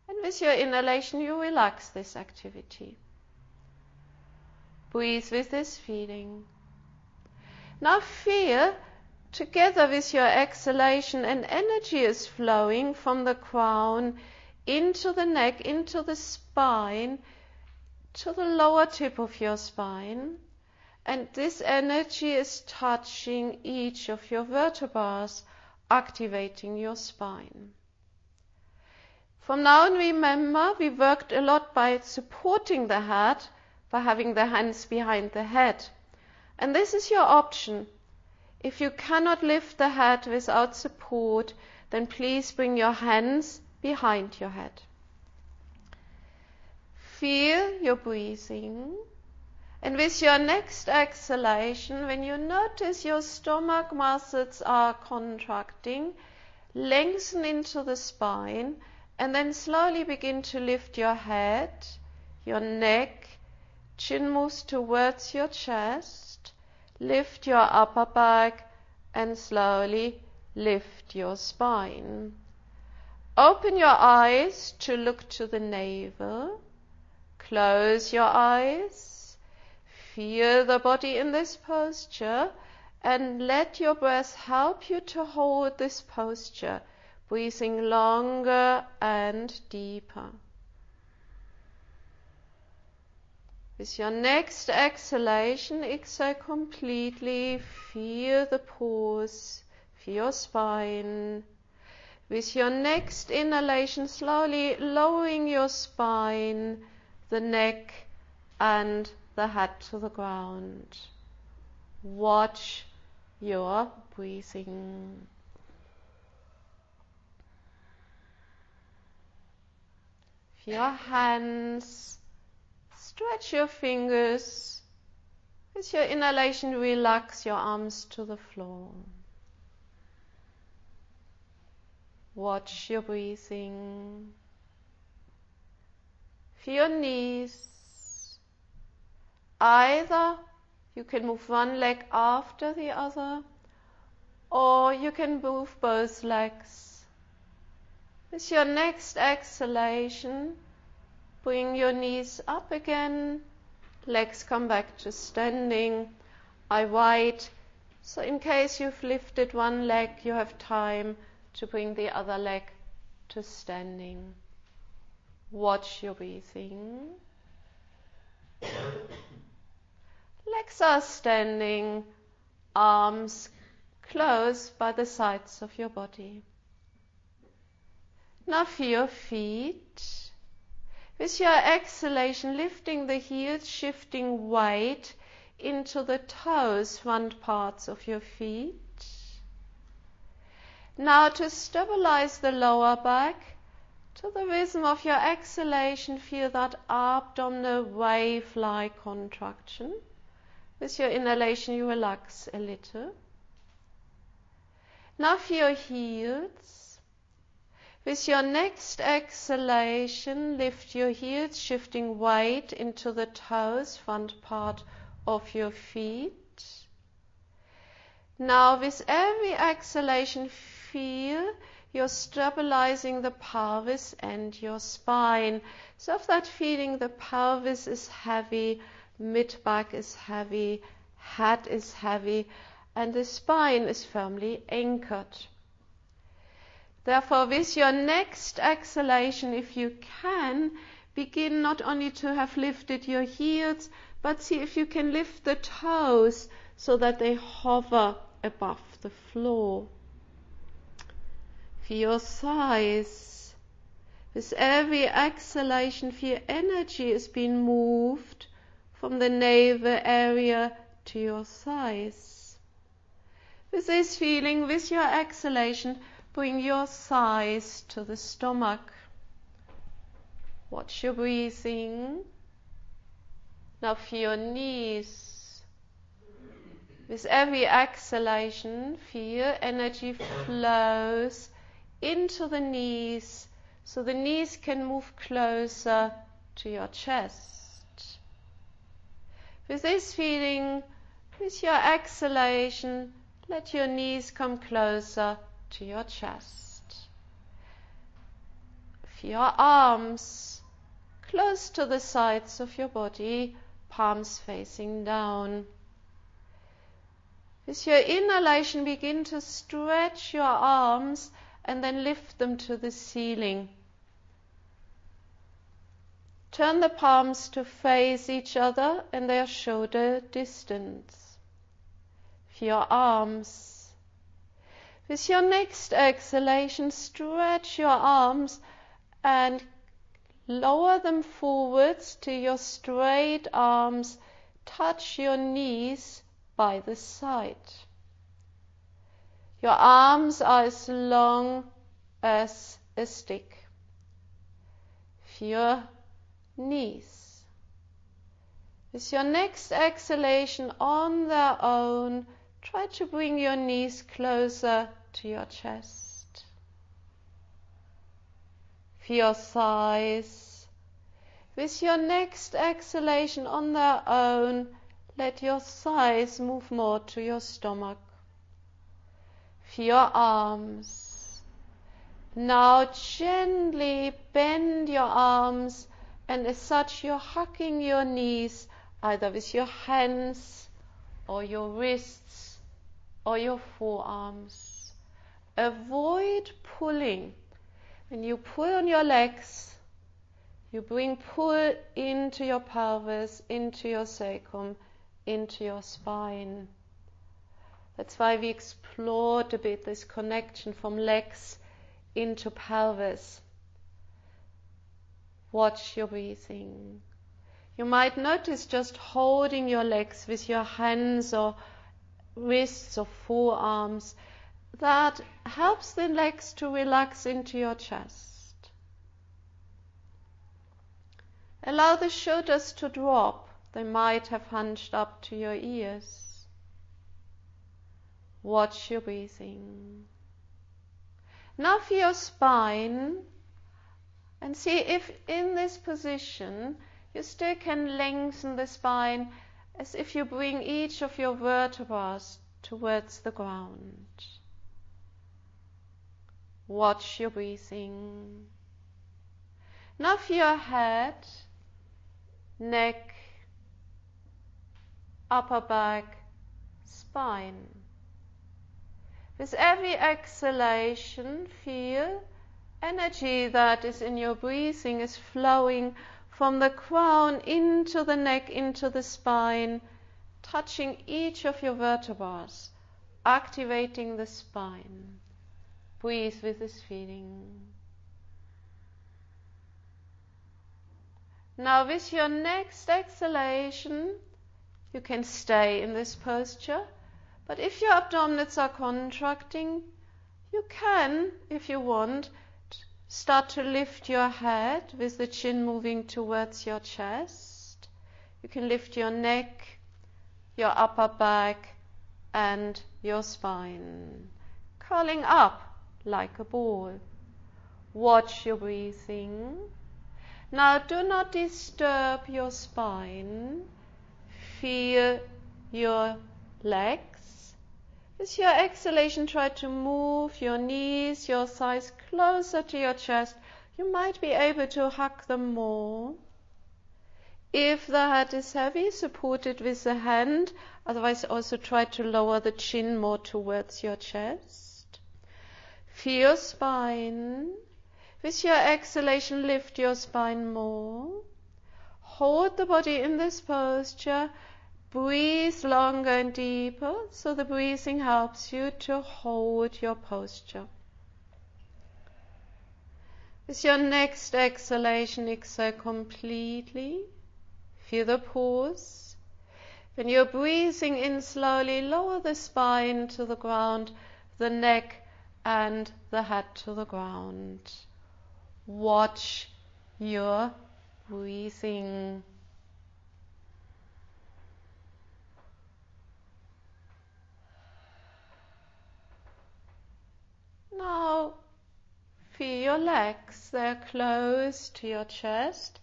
Speaker 1: And with your inhalation, you relax this activity. Breathe with this feeling. Now feel, together with your exhalation, an energy is flowing from the crown into the neck, into the spine, to the lower tip of your spine. And this energy is touching each of your vertebrae, activating your spine. From now on, remember, we worked a lot by supporting the head, by having the hands behind the head. And this is your option. If you cannot lift the head without support, then please bring your hands behind your head. Feel your breathing. And with your next exhalation, when you notice your stomach muscles are contracting, lengthen into the spine, and then slowly begin to lift your head, your neck, chin moves towards your chest, lift your upper back, and slowly lift your spine. Open your eyes to look to the navel. Close your eyes. Feel the body in this posture, and let your breath help you to hold this posture, breathing longer and deeper. With your next exhalation, exhale completely. Feel the pause, feel your spine. With your next inhalation, slowly lowering your spine, the neck, and the head to the ground. Watch your breathing. Feel your hands. Stretch your fingers. With your inhalation, relax your arms to the floor. Watch your breathing. Feel your knees. Either you can move one leg after the other, or you can move both legs. With your next exhalation, bring your knees up again, legs come back to standing, eye wide, so in case you've lifted one leg, you have time to bring the other leg to standing. Watch your breathing. Legs are standing, arms close by the sides of your body. Now feel your feet. With your exhalation, lifting the heels, shifting weight into the toes, front parts of your feet. Now to stabilize the lower back, to the rhythm of your exhalation, feel that abdominal wave-like contraction. With your inhalation, you relax a little. Now feel your heels. With your next exhalation, lift your heels, shifting weight into the toes, front part of your feet. Now with every exhalation, feel you're stabilizing the pelvis and your spine. So of that feeling, the pelvis is heavy, mid-back is heavy, head is heavy, and the spine is firmly anchored. Therefore, with your next exhalation, if you can, begin not only to have lifted your heels, but see if you can lift the toes so that they hover above the floor. Feel your thighs. With every exhalation, feel energy is being moved from the navel area to your thighs. With this feeling, with your exhalation, bring your thighs to the stomach. Watch your breathing. Now feel your knees. With every exhalation, feel energy flows into the knees, so the knees can move closer to your chest. With this feeling, with your exhalation, let your knees come closer to your chest. Feel your arms close to the sides of your body, palms facing down. With your inhalation, begin to stretch your arms and then lift them to the ceiling. Turn the palms to face each other and their shoulder distance. Feel your arms. With your next exhalation, stretch your arms and lower them forwards till your straight arms touch your knees by the side. Your arms are as long as a stick. Feel your knees. With your next exhalation on their own, try to bring your knees closer to your chest. Feel your thighs. With your next exhalation on their own, let your thighs move more to your stomach. Feel your arms. Now gently bend your arms, and as such you're hugging your knees either with your hands or your wrists or your forearms. Avoid pulling. When you pull on your legs, you bring pull into your pelvis, into your sacrum, into your spine. That's why we explored a bit this connection from legs into pelvis. Watch your breathing. You might notice just holding your legs with your hands or wrists or forearms. That helps the legs to relax into your chest. Allow the shoulders to drop. They might have hunched up to your ears. Watch your breathing. Now feel your spine and see if in this position you still can lengthen the spine as if you bring each of your vertebrae towards the ground. Watch your breathing. Now feel your head, neck, upper back, spine. With every exhalation, feel energy that is in your breathing is flowing from the crown into the neck, into the spine, touching each of your vertebrae, activating the spine. Breathe with this feeling. Now with your next exhalation, you can stay in this posture, but if your abdominals are contracting, you can, if you want, start to lift your head with the chin moving towards your chest. You can lift your neck, your upper back, and your spine, curling up like a ball. Watch your breathing. Now do not disturb your spine. Feel your legs. With your exhalation, try to move your knees, your thighs closer to your chest. You might be able to hug them more. If the head is heavy, support it with the hand. Otherwise, also try to lower the chin more towards your chest. Feel your spine. With your exhalation, lift your spine more. Hold the body in this posture. Breathe longer and deeper, so the breathing helps you to hold your posture. With your next exhalation, exhale completely. Feel the pause. When you're breathing in slowly, lower the spine to the ground, the neck and the head to the ground. Watch your breathing. Now, feel your legs. They're close to your chest.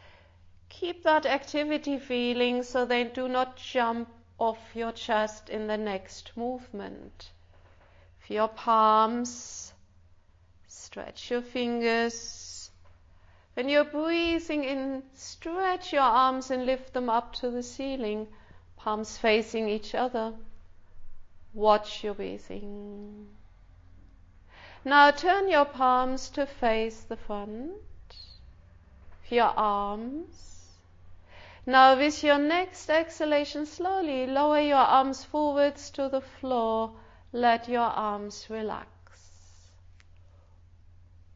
Speaker 1: Keep that activity feeling so they do not jump off your chest in the next movement. Feel your palms. Stretch your fingers. When you're breathing in, stretch your arms and lift them up to the ceiling, palms facing each other. Watch your breathing. Now turn your palms to face the front, your arms. Now with your next exhalation, slowly lower your arms forwards to the floor. Let your arms relax.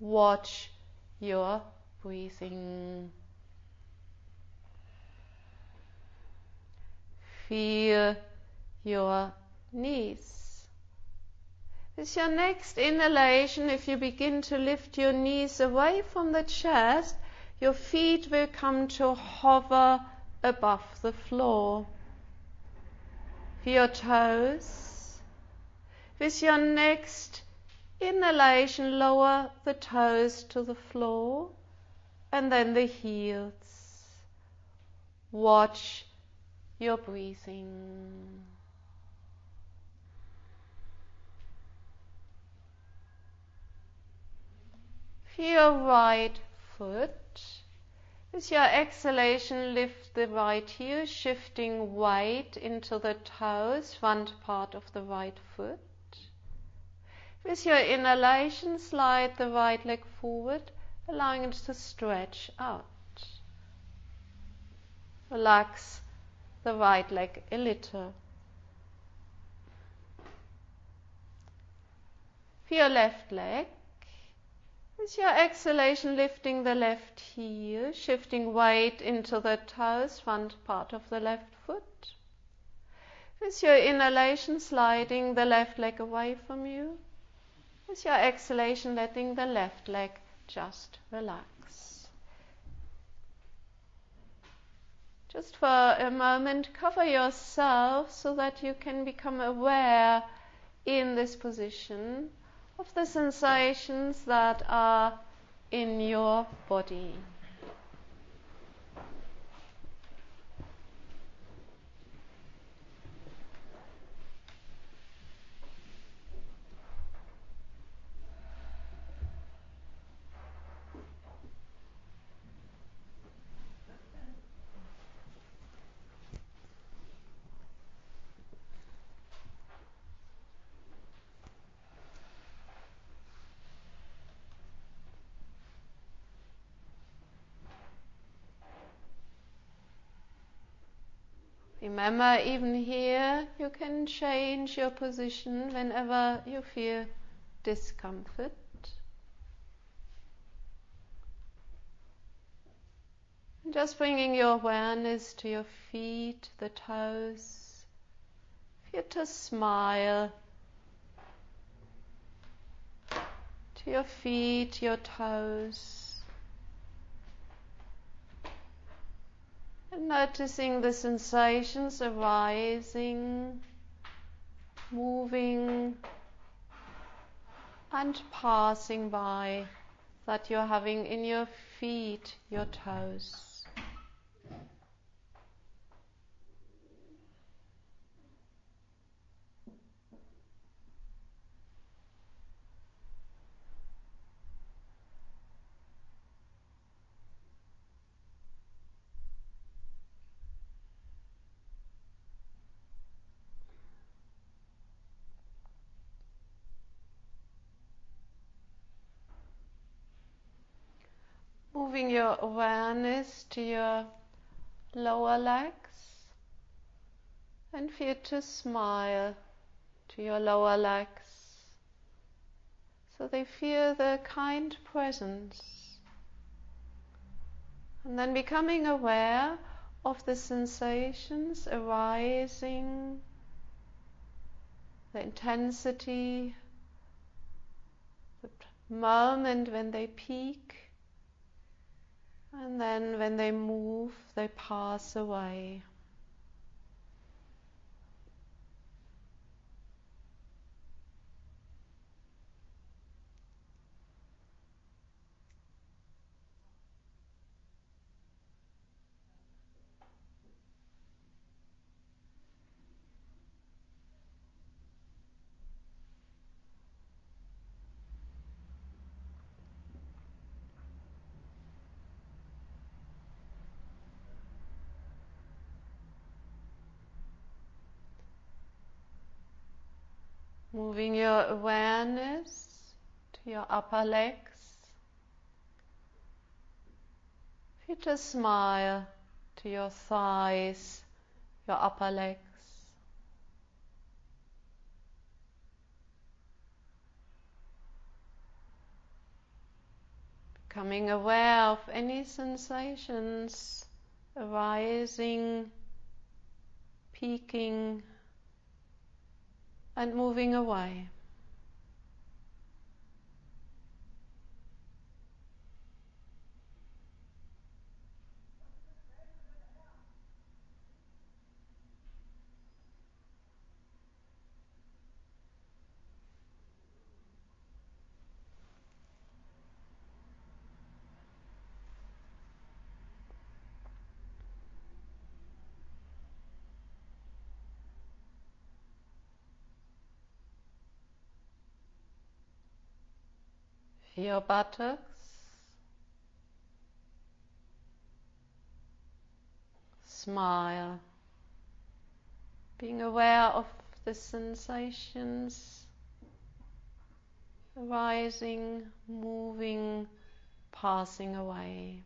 Speaker 1: Watch your breathing. Feel your knees. With your next inhalation, if you begin to lift your knees away from the chest, your feet will come to hover above the floor. Feel your toes. With your next inhalation, lower the toes to the floor and then the heels. Watch your breathing. Feel your right foot. With your exhalation, lift the right heel, shifting weight into the toes, front part of the right foot. With your inhalation, slide the right leg forward, allowing it to stretch out. Relax the right leg a little. Feel your left leg. With your exhalation, lifting the left heel, shifting weight into the toes, front part of the left foot. With your inhalation, sliding the left leg away from you. With your exhalation, letting the left leg just relax. Just for a moment, cover yourself so that you can become aware in this position of the sensations that are in your body. Remember, even here, you can change your position whenever you feel discomfort. And just bringing your awareness to your feet, the toes. Feel to smile to your feet, your toes. And noticing the sensations arising, moving and passing by that you're having in your feet, your toes. moving your awareness to your lower legs, and feel to smile to your lower legs, so they feel the kind presence. And then becoming aware of the sensations arising, the intensity, the moment when they peak, and then when they move, they pass away. Moving your awareness to your upper legs. Feel to smile to your thighs, your upper legs. Becoming aware of any sensations arising, peaking, and moving away. Your buttocks. Smile. Being aware of the sensations arising, moving, passing away.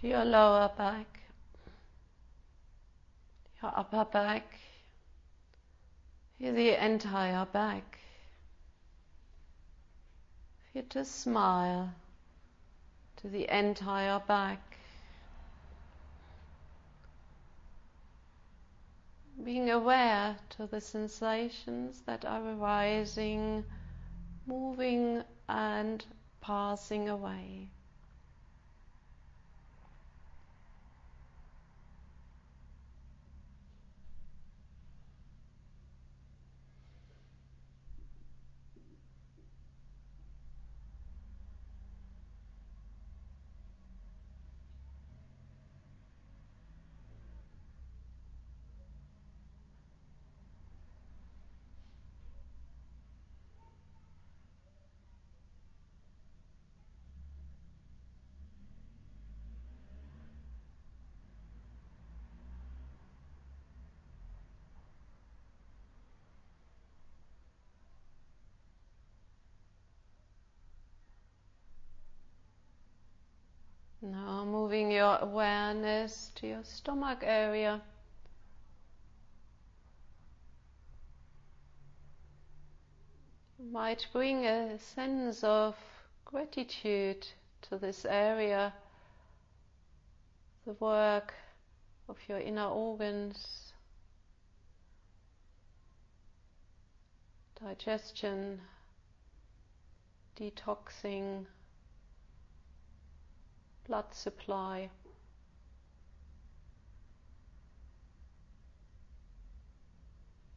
Speaker 1: Your lower back, your upper back, feel the entire back. Feel to smile to the entire back. Being aware to the sensations that are arising, moving and passing away. Now moving your awareness to your stomach area. You might bring a sense of gratitude to this area, the work of your inner organs, digestion, detoxing, blood supply.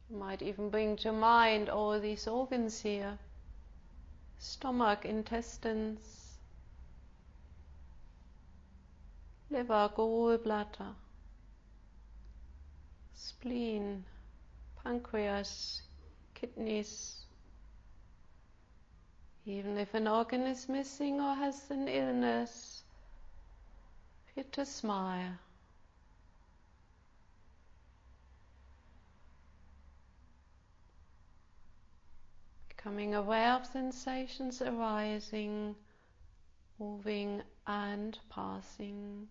Speaker 1: You You might even bring to mind all these organs here: stomach, intestines, liver, gallbladder, spleen, pancreas, kidneys. Even if an organ is missing or has an illness, feel to smile. Becoming aware of sensations arising, moving and passing.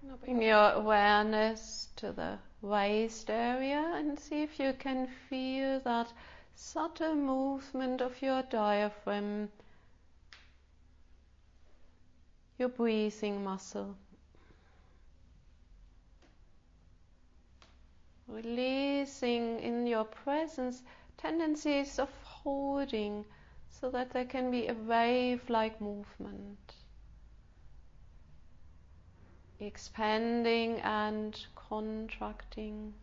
Speaker 1: Now bring your awareness to the waist area and see if you can feel that subtle movement of your diaphragm, your breathing muscle. Releasing in your presence tendencies of holding, so that there can be a wave-like movement. Expanding and contracting.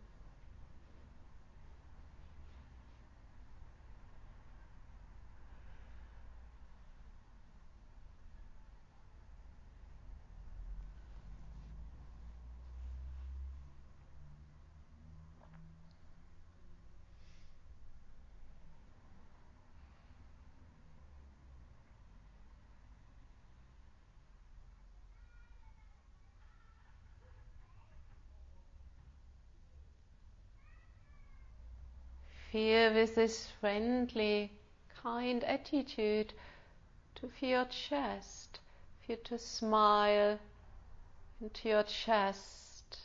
Speaker 1: Feel with this friendly, kind attitude to feel your chest. Feel to smile into your chest.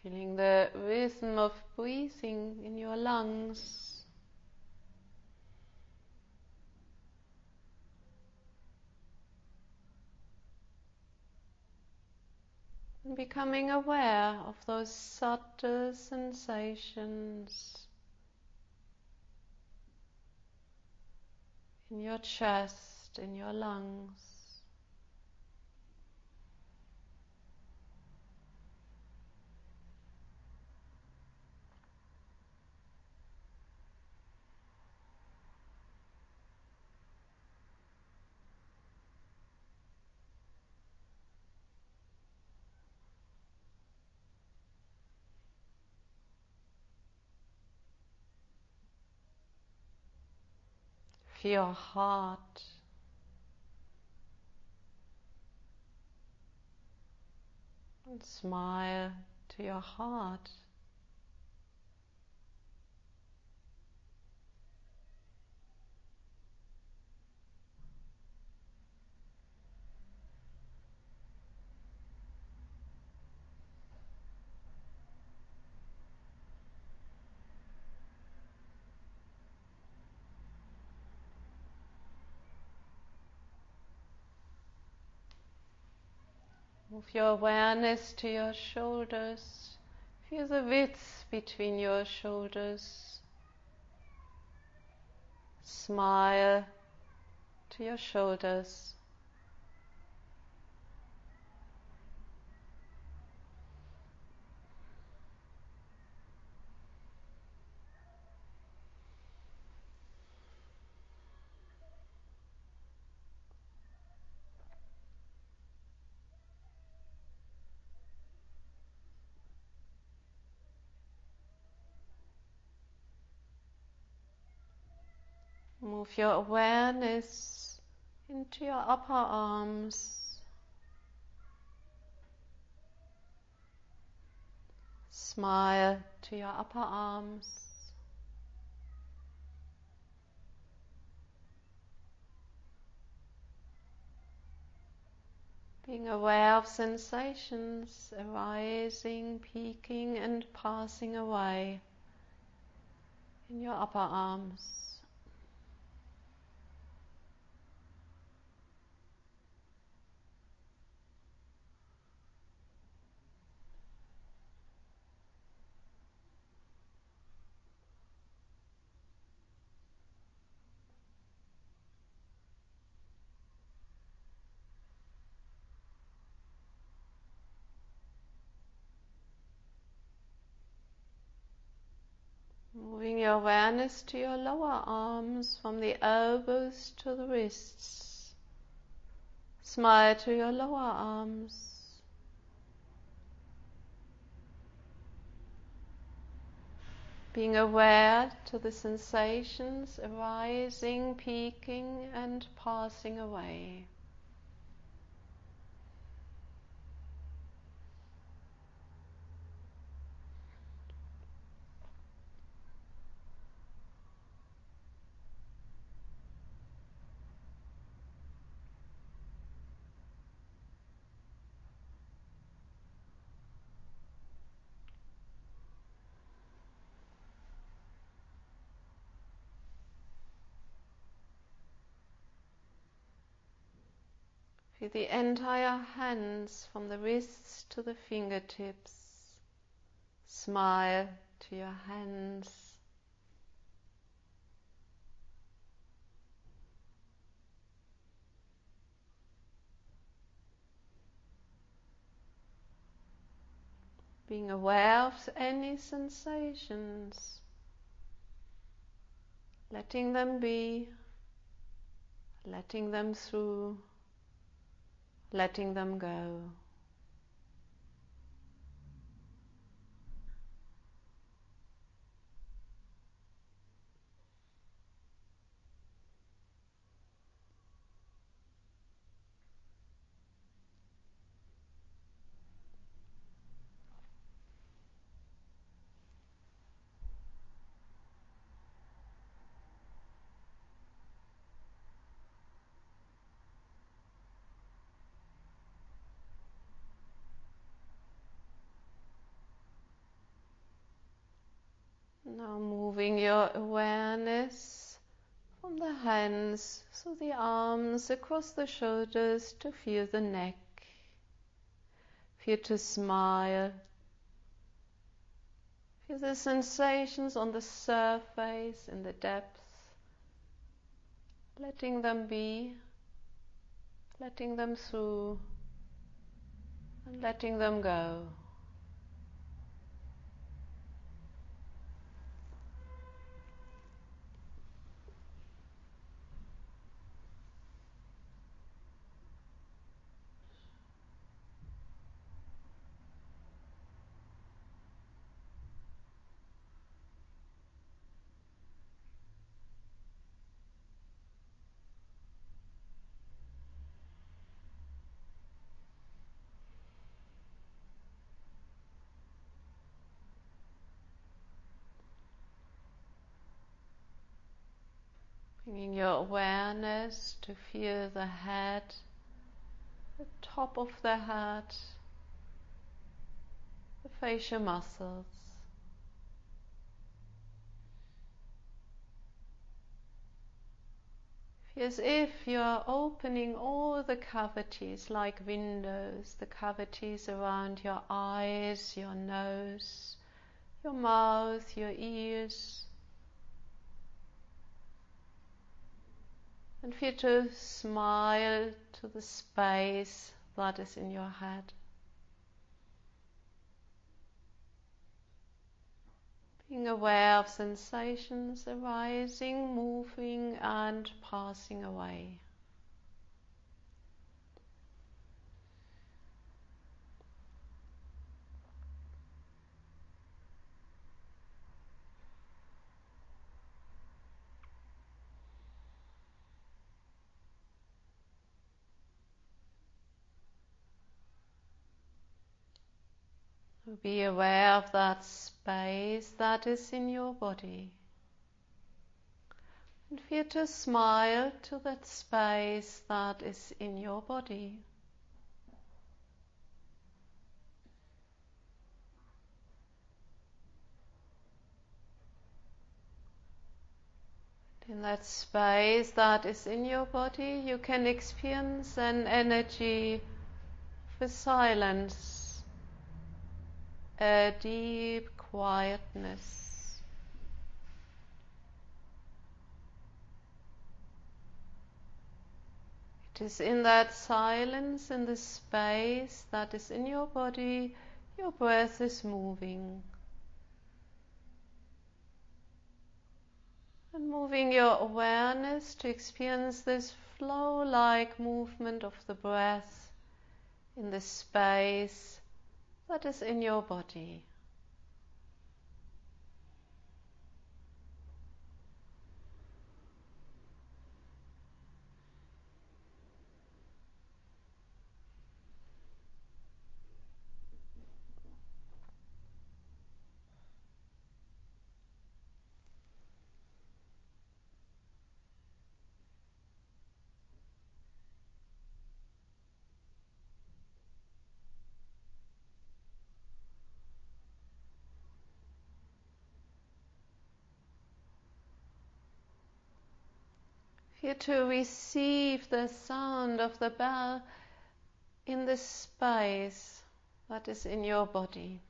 Speaker 1: Feeling the rhythm of breathing in your lungs. And becoming aware of those subtle sensations in your chest, in your lungs. Feel your heart. And smile to your heart. Move your awareness to your shoulders. Feel the width between your shoulders. Smile to your shoulders. Move your awareness into your upper arms. Smile to your upper arms. Being aware of sensations arising, peaking and passing away in your upper arms. Moving your awareness to your lower arms, from the elbows to the wrists. Smile to your lower arms. Being aware to the sensations arising, peaking and passing away. Feel the entire hands from the wrists to the fingertips. Smile to your hands. Being aware of any sensations. Letting them be. Letting them through. Letting them go. Now moving your awareness from the hands through the arms, across the shoulders to feel the neck. Feel to smile. Feel the sensations on the surface, in the depth. Letting them be, letting them through, and letting them go. Bringing your awareness to feel the head, the top of the head, the facial muscles. Feel as if you're opening all the cavities like windows, the cavities around your eyes, your nose, your mouth, your ears. And feel to smile to the space that is in your head. Being aware of sensations arising, moving and passing away. Be aware of that space that is in your body. And feel to smile to that space that is in your body. In that space that is in your body, you can experience an energy of silence, a deep quietness. It is in that silence, in the space that is in your body, your breath is moving. And moving your awareness to experience this flow-like movement of the breath in the space that is in your body. Here to receive the sound of the bell in the space that is in your body.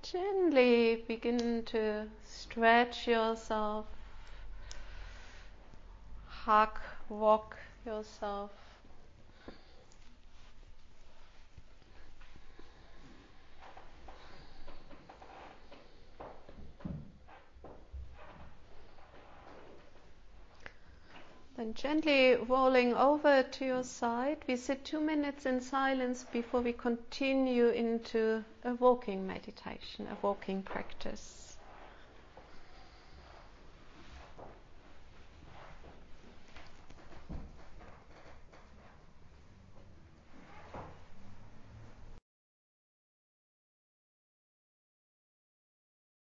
Speaker 1: Gently begin to stretch yourself, hug, rock yourself. Then gently rolling over to your side, we sit 2 minutes in silence before we continue into a walking meditation, a walking practice.